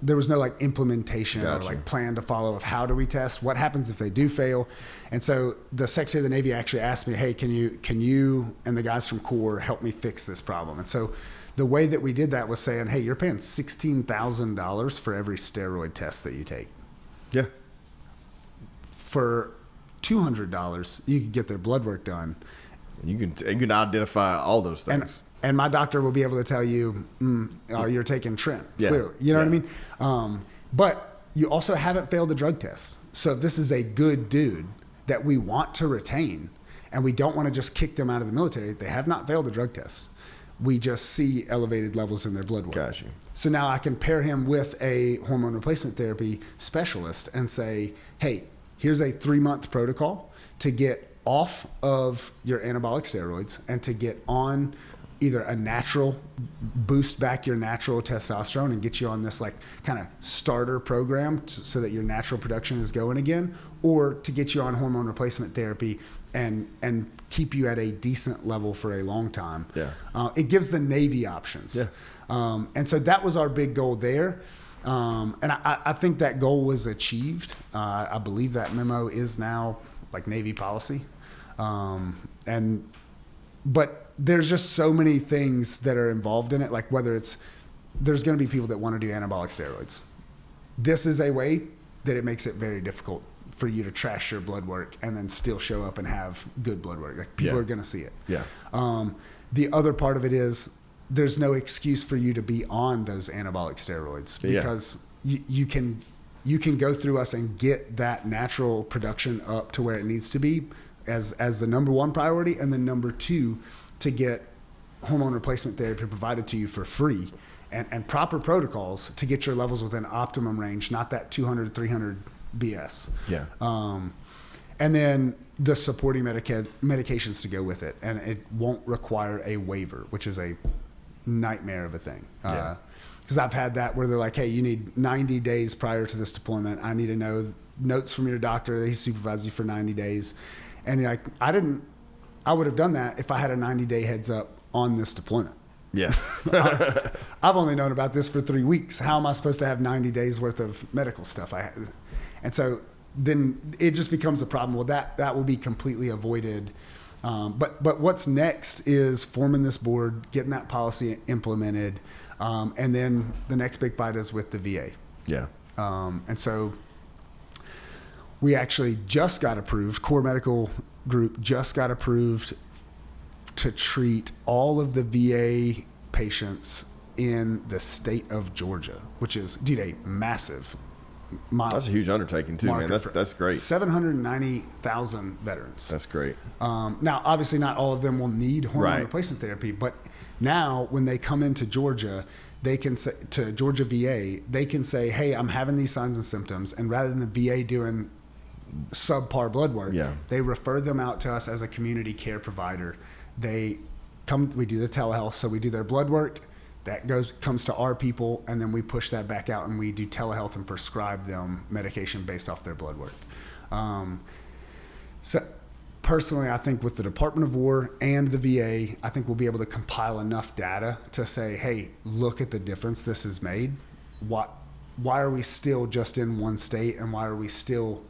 B: like implementation or like plan to follow of how do we test, what happens if they do fail. And so the Secretary of the Navy actually asked me, hey, can you and the guys from Corps help me fix this problem? And so the way that we did that was saying, hey, you're paying $16,000 for every steroid test that you take.
A: Yeah.
B: For $200, you could get their blood work done.
A: You can identify all those things.
B: And my doctor will be able to tell you, you're taking Trent, clearly. You know what I mean? But you also haven't failed a drug test. So if this is a good dude that we want to retain and we don't want to just kick them out of the military, they have not failed a drug test. We just see elevated levels in their blood work.
A: Got you.
B: So now I can pair him with a hormone replacement therapy specialist and say, hey, here's a 3-month protocol to get off of your anabolic steroids and to get on either a natural, boost back your natural testosterone and get you on this like kind of starter program so that your natural production is going again, or to get you on hormone replacement therapy and keep you at a decent level for a long time.
A: Yeah.
B: It gives the Navy options. Yeah. And so that was our big goal there. And I think that goal was achieved. I believe that memo is now like Navy policy. But there's just so many things that are involved in it. Like there's going to be people that want to do anabolic steroids. This is a way that it makes it very difficult for you to trash your blood work and then still show up and have good blood work. Like people are going to see it. Yeah. The other part of it is there's no excuse for you to be on those anabolic steroids because you can go through us and get that natural production up to where it needs to be as the number one priority, and then number two, to get hormone replacement therapy provided to you for free and proper protocols to get your levels within optimum range, not that 200, 300 BS. Yeah. And then the supporting medications to go with it. And it won't require a waiver, which is a nightmare of a thing. Because I've had that where they're like, hey, you need 90 days prior to this deployment. I need to know notes from your doctor that he supervised you for 90 days. And you're like, I would have done that if I had a 90-day heads up on this deployment. Yeah. I've only known about this for 3 weeks. How am I supposed to have 90 days worth of medical stuff? And so then it just becomes a problem. Well, that will be completely avoided. But what's next is forming this board, getting that policy implemented, and then the next big fight is with the VA. Yeah. And so we actually just got approved, Core Medical Group just got approved to treat all of the VA patients in the state of Georgia, which is, dude, a massive
A: That's a huge undertaking too, man. That's great.
B: 790,000 veterans.
A: That's great.
B: Now, obviously not all of them will need hormone replacement therapy, but now when they come into Georgia, they can say to Georgia VA, they can say, hey, I'm having these signs and symptoms. And rather than the VA doing subpar blood work, they refer them out to us as a community care provider. We do the telehealth. So we do their blood work. That comes to our people, and then we push that back out, and we do telehealth and prescribe them medication based off their blood work. So personally, I think with the Department of War and the VA, I think we'll be able to compile enough data to say, hey, look at the difference this has made. Why are we still just in one state, and why are we still,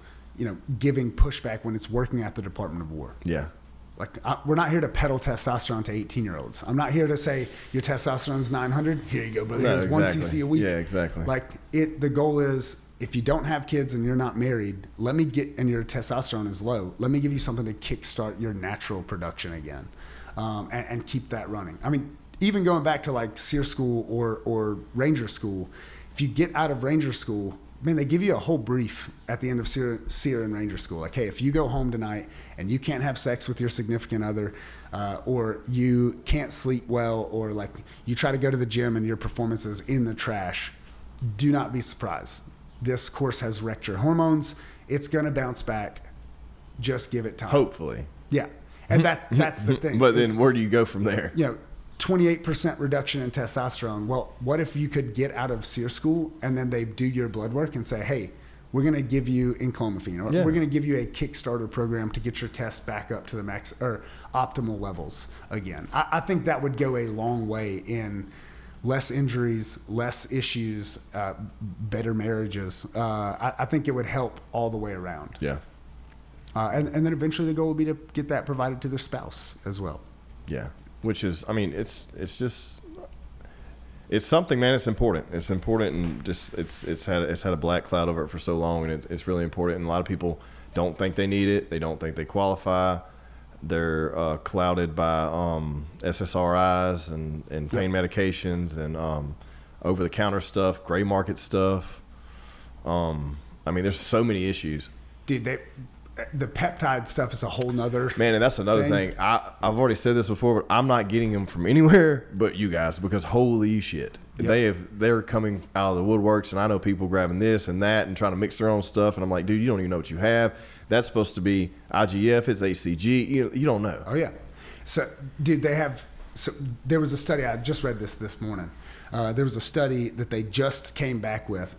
B: giving pushback when it's working at the Department of War? Yeah. We're not here to peddle testosterone to 18-year-olds. I'm not here to say your testosterone's 900. Here you go, brother. Here's 1 cc a week. Yeah, exactly. The goal is, if you don't have kids and you're not married, and your testosterone is low, let me give you something to kickstart your natural production again, and keep that running. I mean, even going back to SEER school or Ranger school, if you get out of Ranger school, man, they give you a whole brief at the end of SEER and Ranger school. Like, hey, if you go home tonight and you can't have sex with your significant other, or you can't sleep well, or you try to go to the gym and your performance is in the trash, do not be surprised. This course has wrecked your hormones. It's going to bounce back. Just give it time.
A: Hopefully.
B: Yeah. And that's the thing.
A: But then where do you go from there?
B: 28% reduction in testosterone. Well, what if you could get out of SEER school and then they do your blood work and say, hey, we're going to give you enclomiphene, or we're going to give you a Kickstarter program to get your test back up to the max or optimal levels again. I think that would go a long way in less injuries, less issues, better marriages. I think it would help all the way around.
A: Yeah.
B: And then eventually the goal would be to get that provided to their spouse as well.
A: Yeah. Which is, I mean, it's just, it's something, man. It's important. It's important, and just it's had a black cloud over it for so long, and it's really important. And a lot of people don't think they need it. They don't think they qualify. They're clouded by SSRIs and pain medications and over the counter stuff, gray market stuff. I mean, there's so many issues.
B: Dude, the peptide stuff is a whole nother
A: man, and that's another thing. I've already said this before, but I'm not getting them from anywhere but you guys, because holy shit, they're coming out of the woodworks, and I know people grabbing this and that and trying to mix their own stuff, and I'm like, dude, you don't even know what you have. That's supposed to be IGF, it's HCG. You don't know.
B: Oh yeah. So, dude, there was a study. I just read this morning. There was a study that they just came back with.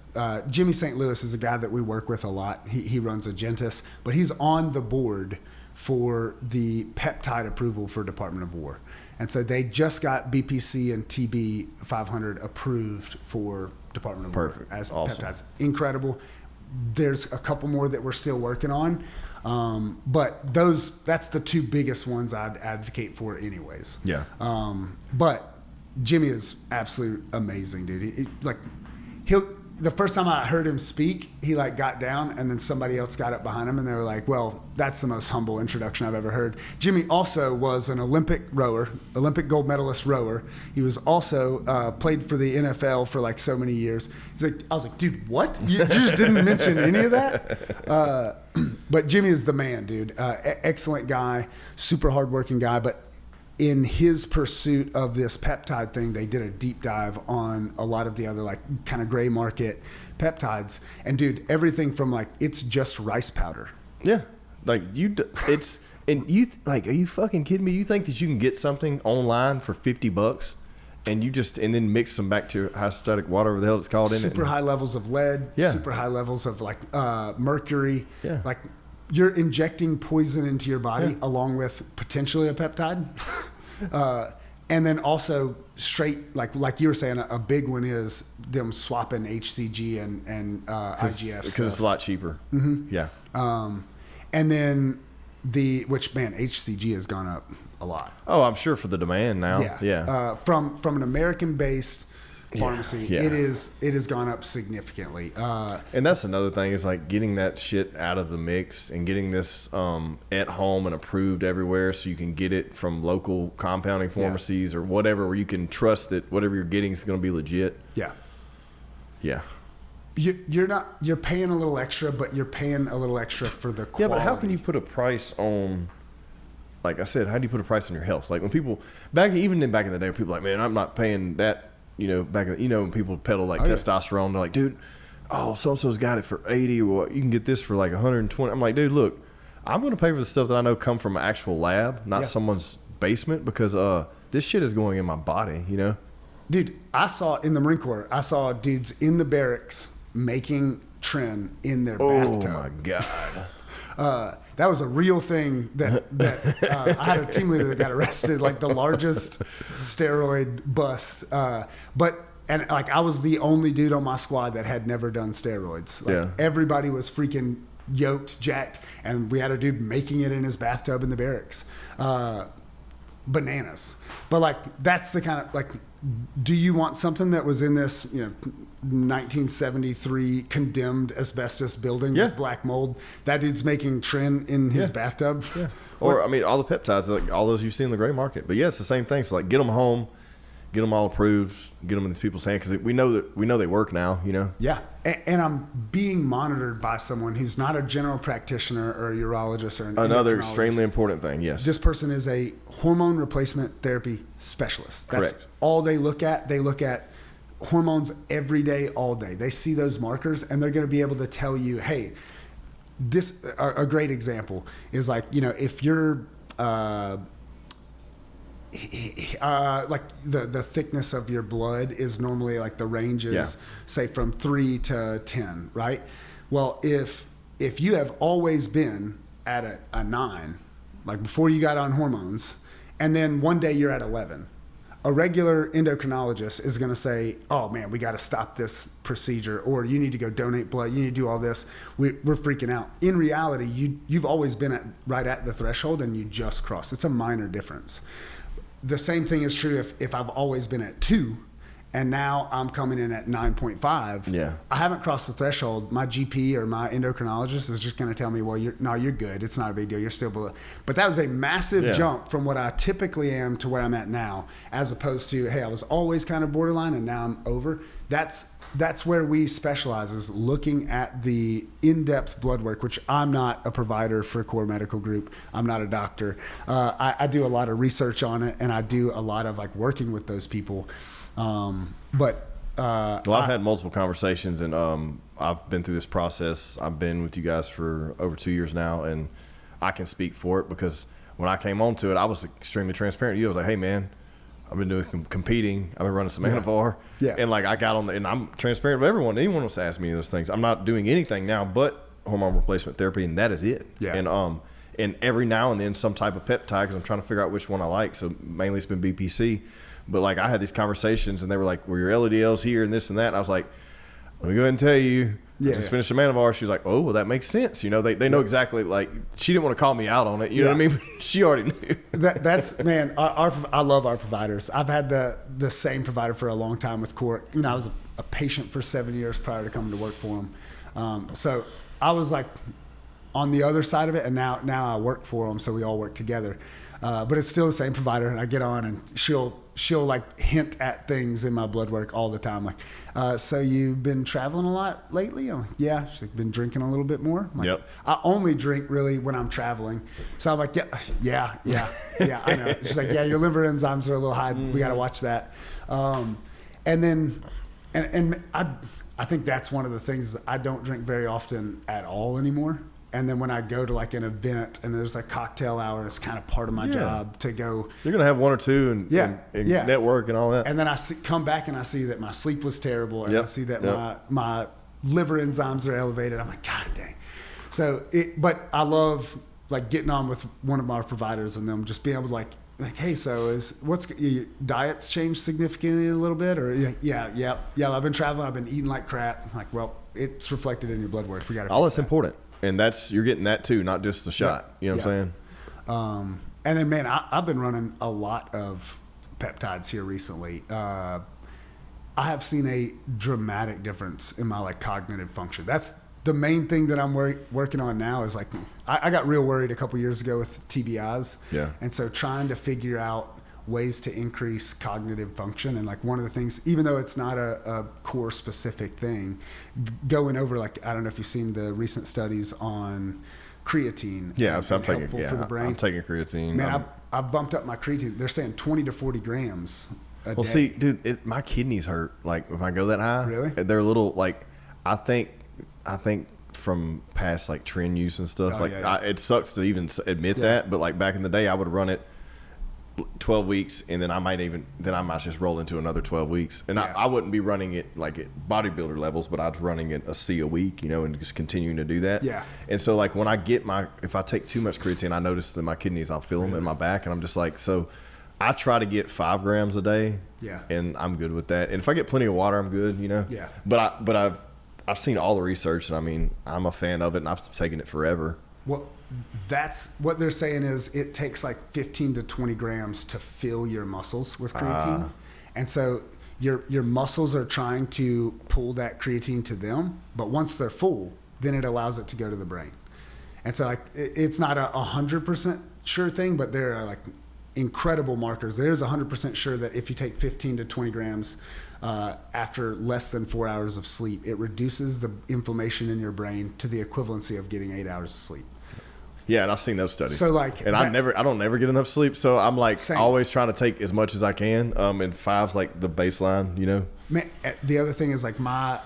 B: Jimmy St. Louis is a guy that we work with a lot. He runs Agentis, but he's on the board for the peptide approval for Department of War. And so they just got BPC and TB 500 approved for Department of War as awesome. Peptides. Incredible. There's a couple more that we're still working on. But that's the two biggest ones I'd advocate for anyways.
A: Yeah.
B: But Jimmy is absolutely amazing, dude. The first time I heard him speak, he got down, and then somebody else got up behind him, and they were like, well, that's the most humble introduction I've ever heard. Jimmy also was an Olympic gold medalist rower. He was also played for the NFL for so many years. I was like, dude, what? You just didn't mention any of that? But Jimmy is the man, dude. Excellent guy, super hardworking guy, but in his pursuit of this peptide thing, they did a deep dive on a lot of the other kind of gray market peptides. And dude, everything from it's just rice powder. Yeah.
A: Are you fucking kidding me? You think that you can get something online for $50 and then mix some bacteriostatic water, whatever the hell it's called, in it?
B: Super high levels of lead, super high levels of mercury. Yeah. You're injecting poison into your body along with potentially a peptide. And then also straight, like you were saying, a big one is them swapping HCG and IGF.
A: Because it's a lot cheaper.
B: Mm-hmm.
A: Yeah.
B: And then HCG has gone up a lot.
A: Oh, I'm sure for the demand now. Yeah.
B: From an American-based pharmacy, it has gone up significantly.
A: And that's another thing is getting that shit out of the mix and getting this at home and approved everywhere, so you can get it from local compounding pharmacies or whatever, where you can trust that whatever you're getting is going to be legit.
B: Yeah.
A: Yeah.
B: You're paying a little extra, but you're paying a little extra for the quality.
A: Yeah, but how can you put a price on? Like I said, how do you put a price on your health? When people back in the day, people were like, man, I'm not paying that. When people peddle testosterone, they're like, dude, so-and-so's got it for 80, or you can get this for 120. I'm like, dude, look, I'm going to pay for the stuff that I know come from an actual lab, not someone's basement, because this shit is going in my body,
B: Dude, I saw in the Marine Corps, dudes in the barracks making tren in their bathtub.
A: Oh, my God.
B: That was a real thing that I had a team leader that got arrested, the largest steroid bust. I was the only dude on my squad that had never done steroids. Everybody was freaking yoked, jacked, and we had a dude making it in his bathtub in the barracks. Bananas. But that's the kind of do you want something that was in this 1973 condemned asbestos building with black mold? That dude's making tren in his bathtub.
A: Yeah. Or all the peptides, all those you see in the gray market. But it's the same thing. So get them home, get them all approved, get them in people's hands, because we know they work now.
B: Yeah, and I'm being monitored by someone who's not a general practitioner or a urologist or
A: another extremely important thing. Yes,
B: this person is a hormone replacement therapy specialist. That's
A: correct. All
B: they look at. They look at hormones every day, all day. They see those markers, and they're going to be able to tell you, hey, a great example is if you're like the thickness of your blood is normally like the range is say from 3 to 10, right? Well, if you have always been at a 9, like before you got on hormones, and then one day you're at 11, a regular endocrinologist is going to say, oh man, we got to stop this procedure, or you need to go donate blood, you need to do all this. We're freaking out. In reality, you've always been right at the threshold, and you just crossed. It's a minor difference. The same thing is true if I've always been at 2 and now I'm coming in at 9.5.
A: Yeah.
B: I haven't crossed the threshold. My GP or my endocrinologist is just going to tell me, well, you're good. It's not a big deal. You're still below. But that was a massive jump from what I typically am to where I'm at now, as opposed to, hey, I was always kind of borderline and now I'm over. That's where we specialize, is looking at the in-depth blood work, which I'm not a provider for Core Medical Group. I'm not a doctor. I do a lot of research on it, and I do a lot of like working with those people. Well,
A: I've had multiple conversations, and I've been through this process. I've been with you guys for over 2 years now, and I can speak for it because when I came onto it, I was extremely transparent to you. I was like, hey, man, I've been doing competing. I've been running some Anavar.
B: Yeah. And
A: like I got on and I'm transparent with everyone. Anyone wants to ask me those things. I'm not doing anything now but hormone replacement therapy, and that is it.
B: Yeah.
A: And every now and then some type of peptide, because I'm trying to figure out which one I like. So mainly it's been BPC. But like I had these conversations and they were like, well, your LDL's here and this and that. And I was like, let me go ahead and tell you. I just finished a Anavar. She was like, oh, well, that makes sense. You know, they know exactly, like, she didn't want to call me out on it. You know what I mean? She already knew.
B: That's, man, I love our providers. I've had the same provider for a long time with Core. You know, I was a patient for 7 years prior to coming to work for them. So I was like on the other side of it, and now I work for them, so we all work together. But it's still the same provider, and I get on and she'll like hint at things in my blood work all the time. Like, so you've been traveling a lot lately? I'm like, yeah. She's like, been drinking a little bit more? I'm like,
A: yep.
B: I only drink really when I'm traveling. So I'm like, yeah, I know. She's like, yeah, your liver enzymes are a little high. We got to watch that. And then, and I think that's one of the things, is I don't drink very often at all anymore. And then when I go to like an event and there's like cocktail hour, it's kind of part of my job to go.
A: You're going to have one or two and network and all that.
B: And then I come back and I see that my sleep was terrible. And I see that my liver enzymes are elevated. I'm like, God dang. So, but I love like getting on with one of my providers and them just being able to like, hey, so what's your diet's changed significantly a little bit? Or yeah, I've been traveling. I've been eating like crap. I'm like, well, it's reflected in your blood work. We got to
A: all that's important. And you're getting that too, not just the shot. You know what I'm
B: saying? And then, man, I've been running a lot of peptides here recently. I have seen a dramatic difference in my like cognitive function. That's the main thing that I'm working on now. Is like I got real worried a couple years ago with TBIs. Yeah. And so trying to figure out ways to increase cognitive function, and like one of the things, even though it's not a core specific thing, going over like, I don't know if you've seen the recent studies on creatine.
A: Yeah, so I'm taking for the brain. I'm taking creatine.
B: Man, I've bumped up my creatine. They're saying 20 to 40 grams a day.
A: See, dude, my kidneys hurt like if I go that high.
B: Really?
A: They're a little like, I think from past like trend use and stuff. It sucks to even admit that, but like back in the day, I would run it 12 weeks, and then I might just roll into another 12 weeks. And I wouldn't be running it like at bodybuilder levels, but I was running it a C a week, you know, and just continuing to do that.
B: Yeah.
A: And so like when I get if I take too much creatine, I notice that my kidneys, I'll feel them in my back, and I'm just like, so I try to get 5 grams a day.
B: Yeah. And
A: I'm good with that. And if I get plenty of water, I'm good, you know.
B: Yeah.
A: But I've seen all the research, and I mean, I'm a fan of it, and I've taken it forever.
B: Well, that's what they're saying is it takes like 15 to 20 grams to fill your muscles with creatine. And so your muscles are trying to pull that creatine to them, but once they're full, then it allows it to go to the brain. And so like it's not 100% sure thing, but there are like incredible markers. There's 100% sure that if you take 15 to 20 grams after less than 4 hours of sleep, it reduces the inflammation in your brain to the equivalency of getting 8 hours of sleep.
A: Yeah, and I've seen those studies.
B: So like,
A: and I don't never get enough sleep. So I'm like always trying to take as much as I can. And 5's like the baseline, you know.
B: Man, the other thing is like my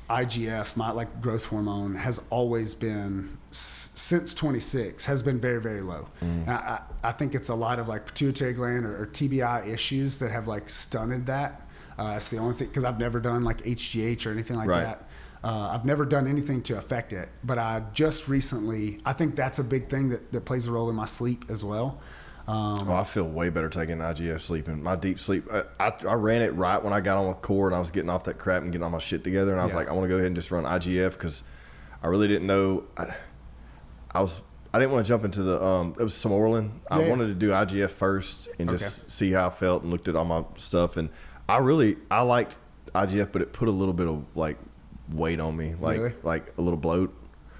B: IGF, my like growth hormone, has always been since 26 has been very, very low. And I think it's a lot of like pituitary gland or TBI issues that have like stunted that. It's the only thing, because I've never done like HGH or anything like that. I've never done anything to affect it, but I just recently, I think that's a big thing that plays a role in my sleep as well.
A: I feel way better taking IGF sleeping. My deep sleep, I ran it right when I got on with core, and I was getting off that crap and getting all my shit together, and I was like, I want to go ahead and just run IGF, because I really didn't know. I didn't want to jump into the it was some Orland. I wanted to do IGF first and just see how I felt, and looked at all my stuff, and I liked IGF, but it put a little bit of like weight on me, like a little bloat,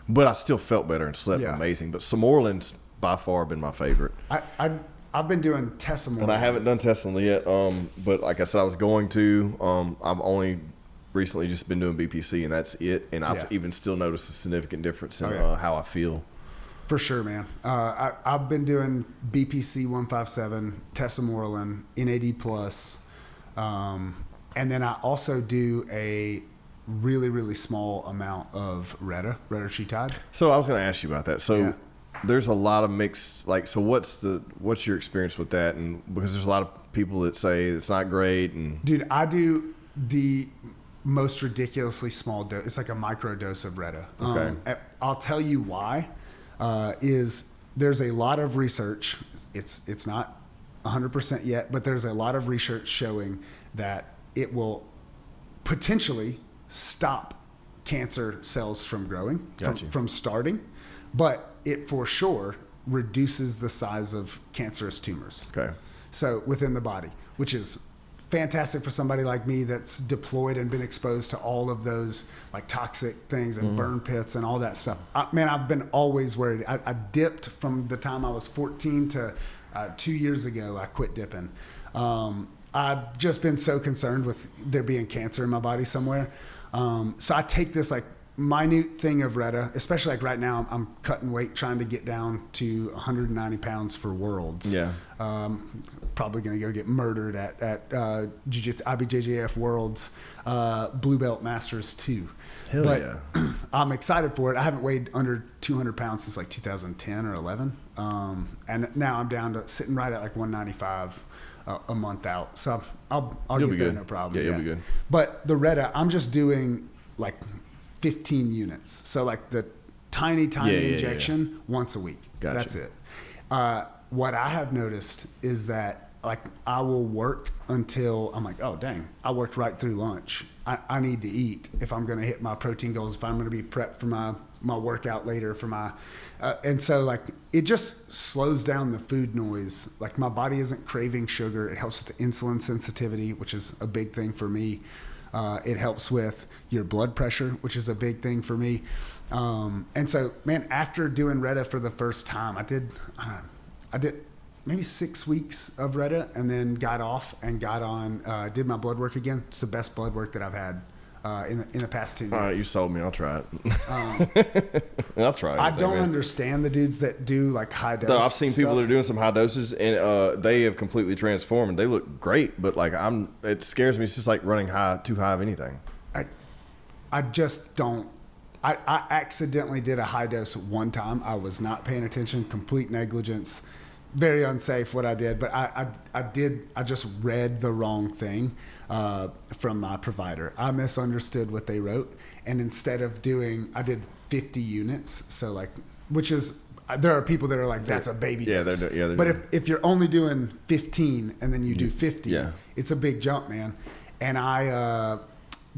A: but I still felt better and slept amazing. But some Orland's by far been my favorite.
B: I've been doing Tessamorelin,
A: and I haven't done Tessamorelin yet. But like I said, I was going to. I've only recently just been doing BPC, and that's it. And I've even still noticed a significant difference in how I feel.
B: For sure, man. I've been doing BPC 157, Tessamorelin, NAD plus, and then I also do a really, really small amount of retatrutide.
A: So I was going to ask you about that. So there's a lot of mixed, like, so what's your experience with that? And because there's a lot of people that say it's not great. And
B: dude, I do the most ridiculously small dose. It's like a micro dose of Reta.
A: Okay.
B: I'll tell you why. Is there's a lot of research. It's not 100% yet, but there's a lot of research showing that it will potentially stop cancer cells from growing, from starting, but it for sure reduces the size of cancerous tumors.
A: Okay.
B: So within the body, which is fantastic for somebody like me that's deployed and been exposed to all of those like toxic things and burn pits and all that stuff. Man, I've been always worried. I dipped from the time I was 14 to 2 years ago. I quit dipping. I've just been so concerned with there being cancer in my body somewhere. So I take this like minute thing of Reta, especially like right now I'm cutting weight, trying to get down to 190 pounds for Worlds. Yeah. Probably going to go get murdered at Jiu-Jitsu IBJJF Worlds, Blue Belt Masters 2.
A: Hell yeah.
B: I'm excited for it. I haven't weighed under 200 pounds since like 2010 or 11. And now I'm down to sitting right at like 195 a month out. So I'll get there, no problem.
A: Yeah, you'll be good.
B: But the Reta, I'm just doing like 15 units. So like the tiny injection once a week.
A: Gotcha.
B: That's it. What I have noticed is that like I will work until I'm like, oh dang, I worked right through lunch. I need to eat if I'm going to hit my protein goals, if I'm going to be prepped for my workout later for my, and so like it just slows down the food noise. Like my body isn't craving sugar. It helps with the insulin sensitivity, which is a big thing for me. It helps with your blood pressure, which is a big thing for me. And so, man, after doing Reta for the first time, I did maybe 6 weeks of Reta and then got off and got on, did my blood work again. It's the best blood work that I've had in the past 2 years.
A: All right, you sold me. I'll try it. I'll try it.
B: I don't understand the dudes that do like high dose.
A: No, I've seen people that are doing some high doses and they have completely transformed and they look great. But like it scares me. It's just like running too high of anything.
B: I just don't. I accidentally did a high dose one time. I was not paying attention. Complete negligence. Very unsafe what I did, but I just read the wrong thing from my provider. I misunderstood what they wrote, and instead of I did 50 units. So like, which is, there are people that are like, that's a baby dose. But if you're only doing 15 and then you do 50, it's a big jump, man. And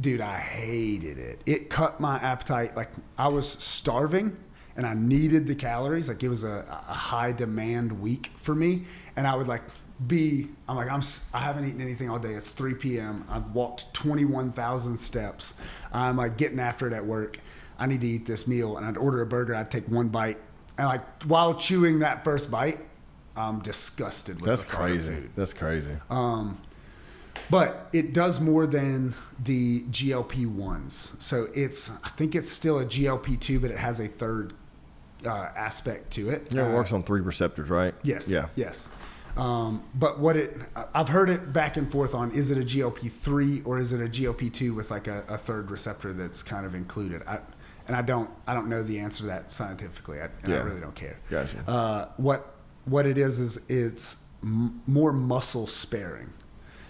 B: dude, I hated it. It cut my appetite. Like I was starving and I needed the calories. Like it was a high demand week for me. And I would like I'm like, I haven't eaten anything all day. It's 3 p.m. I've walked 21,000 steps. I'm like getting after it at work. I need to eat this meal. And I'd order a burger. I'd take one bite. And like while chewing that first bite, I'm disgusted with the thought of food.
A: That's crazy.
B: But it does more than the GLP-1s. So I think it's still a GLP-2, but it has a third aspect to it.
A: Yeah, it works on 3 receptors, right?
B: Yes.
A: Yeah.
B: Yes. But I've heard it back and forth on, is it a GLP-3 or is it a GLP-2 with like a third receptor that's kind of included? I don't know the answer to that scientifically. I really don't care.
A: Gotcha.
B: What it is it's more muscle sparing.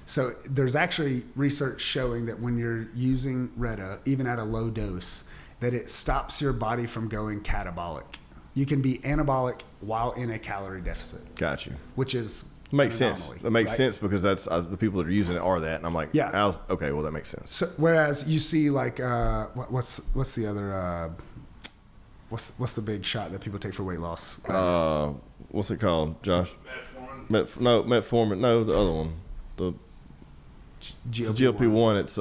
B: So there's actually research showing that when you're using Retta, even at a low dose, that it stops your body from going catabolic. You can be anabolic while in a calorie deficit.
A: Got you.
B: Which is
A: makes sense. That makes sense because that's the people that are using it are that, and I'm like,
B: yeah,
A: okay, well that makes sense.
B: So whereas you see like what's the other what's the big shot that people take for weight loss?
A: What's it called, Josh?
C: Metformin.
A: Metformin. No, the other one. The GLP-1. It's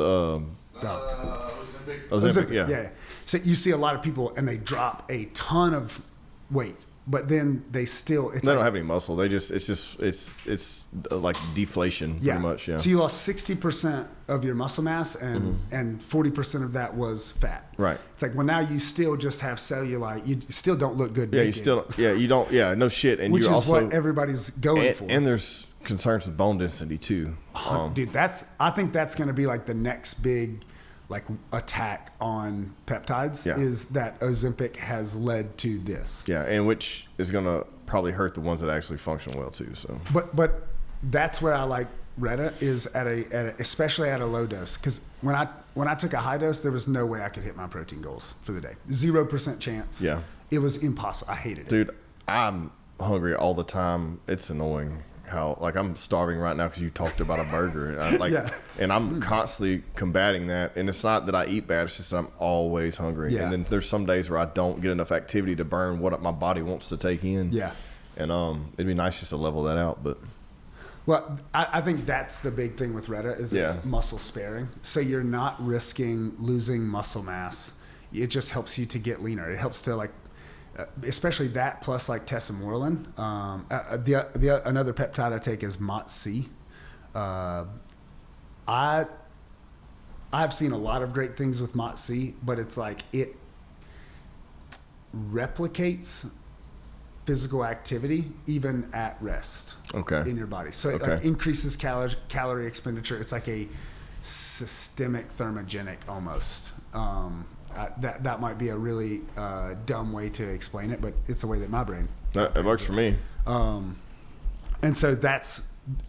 A: Ozempic. Yeah.
B: So you see a lot of people and they drop a ton of weight, but then they don't
A: have any muscle. It's like deflation pretty much. Yeah.
B: So you lost 60% of your muscle mass and 40% of that was fat.
A: Right.
B: It's like, well, now you still just have cellulite. You still don't look good.
A: Yeah, you don't. Yeah, no shit. And
B: which
A: you're
B: is
A: also
B: what everybody's going for.
A: And there's concerns with bone density too.
B: Dude, I think that's going to be like the next big like attack on peptides is that Ozempic has led to this.
A: Yeah, and which is going to probably hurt the ones that actually function well too. So,
B: but that's where I like Retta is at especially at a low dose, because when I took a high dose, there was no way I could hit my protein goals for the day. 0% chance.
A: Yeah,
B: it was impossible. I hated it.
A: Dude, I'm hungry all the time. It's annoying. How like I'm starving right now because you talked about a burger, and I'm constantly combating that. And it's not that I eat bad; it's just that I'm always hungry.
B: Yeah.
A: And then there's some days where I don't get enough activity to burn what my body wants to take in.
B: Yeah.
A: And it'd be nice just to level that out, but.
B: Well, I think that's the big thing with Retta is it's muscle sparing, so you're not risking losing muscle mass. It just helps you to get leaner. It helps to like. Especially that plus like tesamorelin. Another peptide I take is MOTS-C. I've seen a lot of great things with MOTS-C, but it's like it replicates physical activity even at rest in your body. So it like increases calorie expenditure. It's like a systemic thermogenic almost. That might be a really dumb way to explain it, but it's the way that my brain.
A: It works for me.
B: And so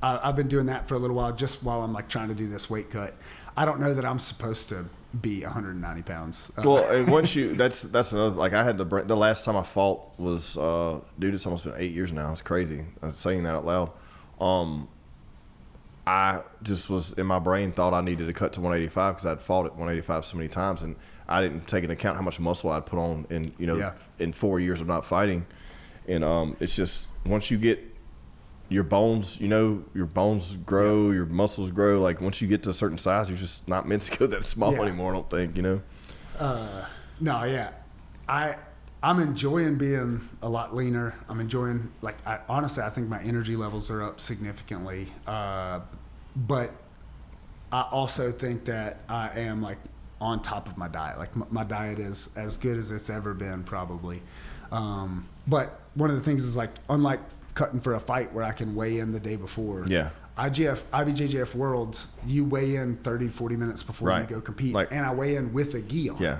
B: I've been doing that for a little while, just while I'm like trying to do this weight cut. I don't know that I'm supposed to be 190 pounds.
A: Well, and once that's another. Like I had the last time I fought was dude. It's almost been 8 years now. It's crazy. I'm saying that out loud. I just was in my brain thought I needed to cut to 185 because I'd fought at 185 so many times, and I didn't take into account how much muscle I'd put on in 4 years of not fighting. And it's just once you get your bones, your bones grow, your muscles grow. Like once you get to a certain size, you're just not meant to go that small anymore. I don't think.
B: No, yeah, I'm enjoying being a lot leaner. I'm enjoying honestly, I think my energy levels are up significantly. But I also think that I am like on top of my diet. Like my diet is as good as it's ever been probably. But one of the things is like, unlike cutting for a fight where I can weigh in the day before.
A: Yeah.
B: IBJJF Worlds, you weigh in 30, 40 minutes before you go compete. And I weigh in with a gi on.
A: Yeah.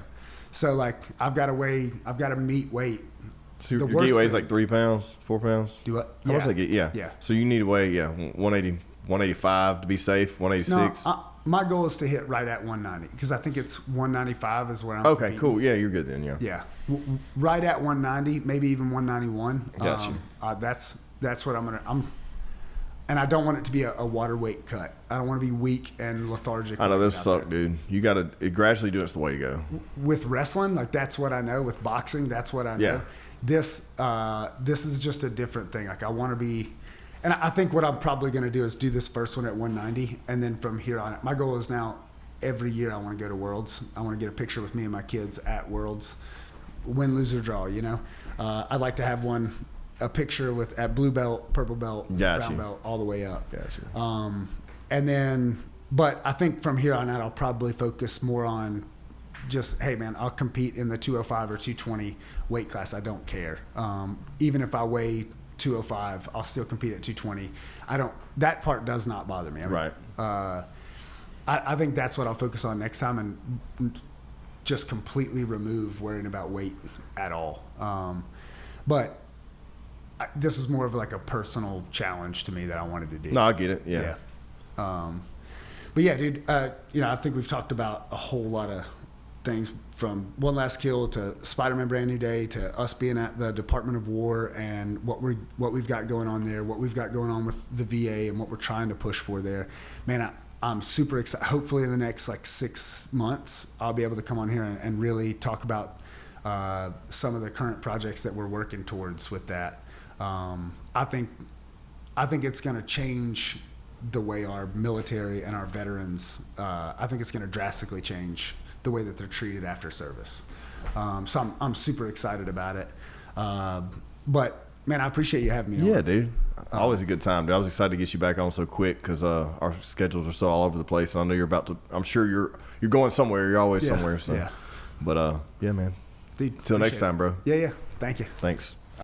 B: So like I've got to meet weight.
A: So your gi weighs like 3 pounds, 4 pounds?
B: Do what?
A: How much I get? Yeah. So you need to weigh 180, 185 to be safe, 186.
B: No, my goal is to hit right at 190 because I think it's 195 is where I'm
A: okay, cool. Yeah, you're good then.
B: Yeah. Right at 190, maybe even 191.
A: Got you.
B: That's what and I don't want it to be a water weight cut. I don't want to be weak and lethargic.
A: I know those suck, dude. You got to gradually do it's the way to go.
B: With wrestling, like that's what I know. With boxing, that's what I know. Yeah. This is just a different thing. Like I want to be, and I think what I'm probably going to do is do this first one at 190, and then from here on, my goal is now every year I want to go to Worlds. I want to get a picture with me and my kids at Worlds, win, lose or draw. I'd like to have a picture at blue belt, purple belt, brown belt, all the way up.
A: Gotcha.
B: And then, but I think from here on out, I'll probably focus more on just, hey man, I'll compete in the 205 or 220 weight class. I don't care. Even if I weigh 205. I'll still compete at 220. That part does not bother me. I mean,
A: Right.
B: I think that's what I'll focus on next time, and just completely remove worrying about weight at all. But this is more of like a personal challenge to me that I wanted to do.
A: No, I get it. Yeah.
B: But yeah, dude, I think we've talked about a whole lot of things, from One Last Kill to Spiderman Brand New Day to us being at the Department of War and what we've got going on there, what we've got going on with the VA and what we're trying to push for there. Man, I'm super excited. Hopefully in the next 6 months, I'll be able to come on here and really talk about some of the current projects that we're working towards with that. I think it's going to change the way our military and our veterans, I think it's going to drastically change the way that they're treated after service. So I'm super excited about it. But man, I appreciate you having me on.
A: Yeah, dude. Always a good time, dude. I was excited to get you back on so quick because our schedules are so all over the place. And I know you're about to. I'm sure you're going somewhere. You're always somewhere. So.
B: Yeah.
A: But yeah, man.
B: Dude,
A: till next time, bro.
B: Yeah. Thank you.
A: Thanks.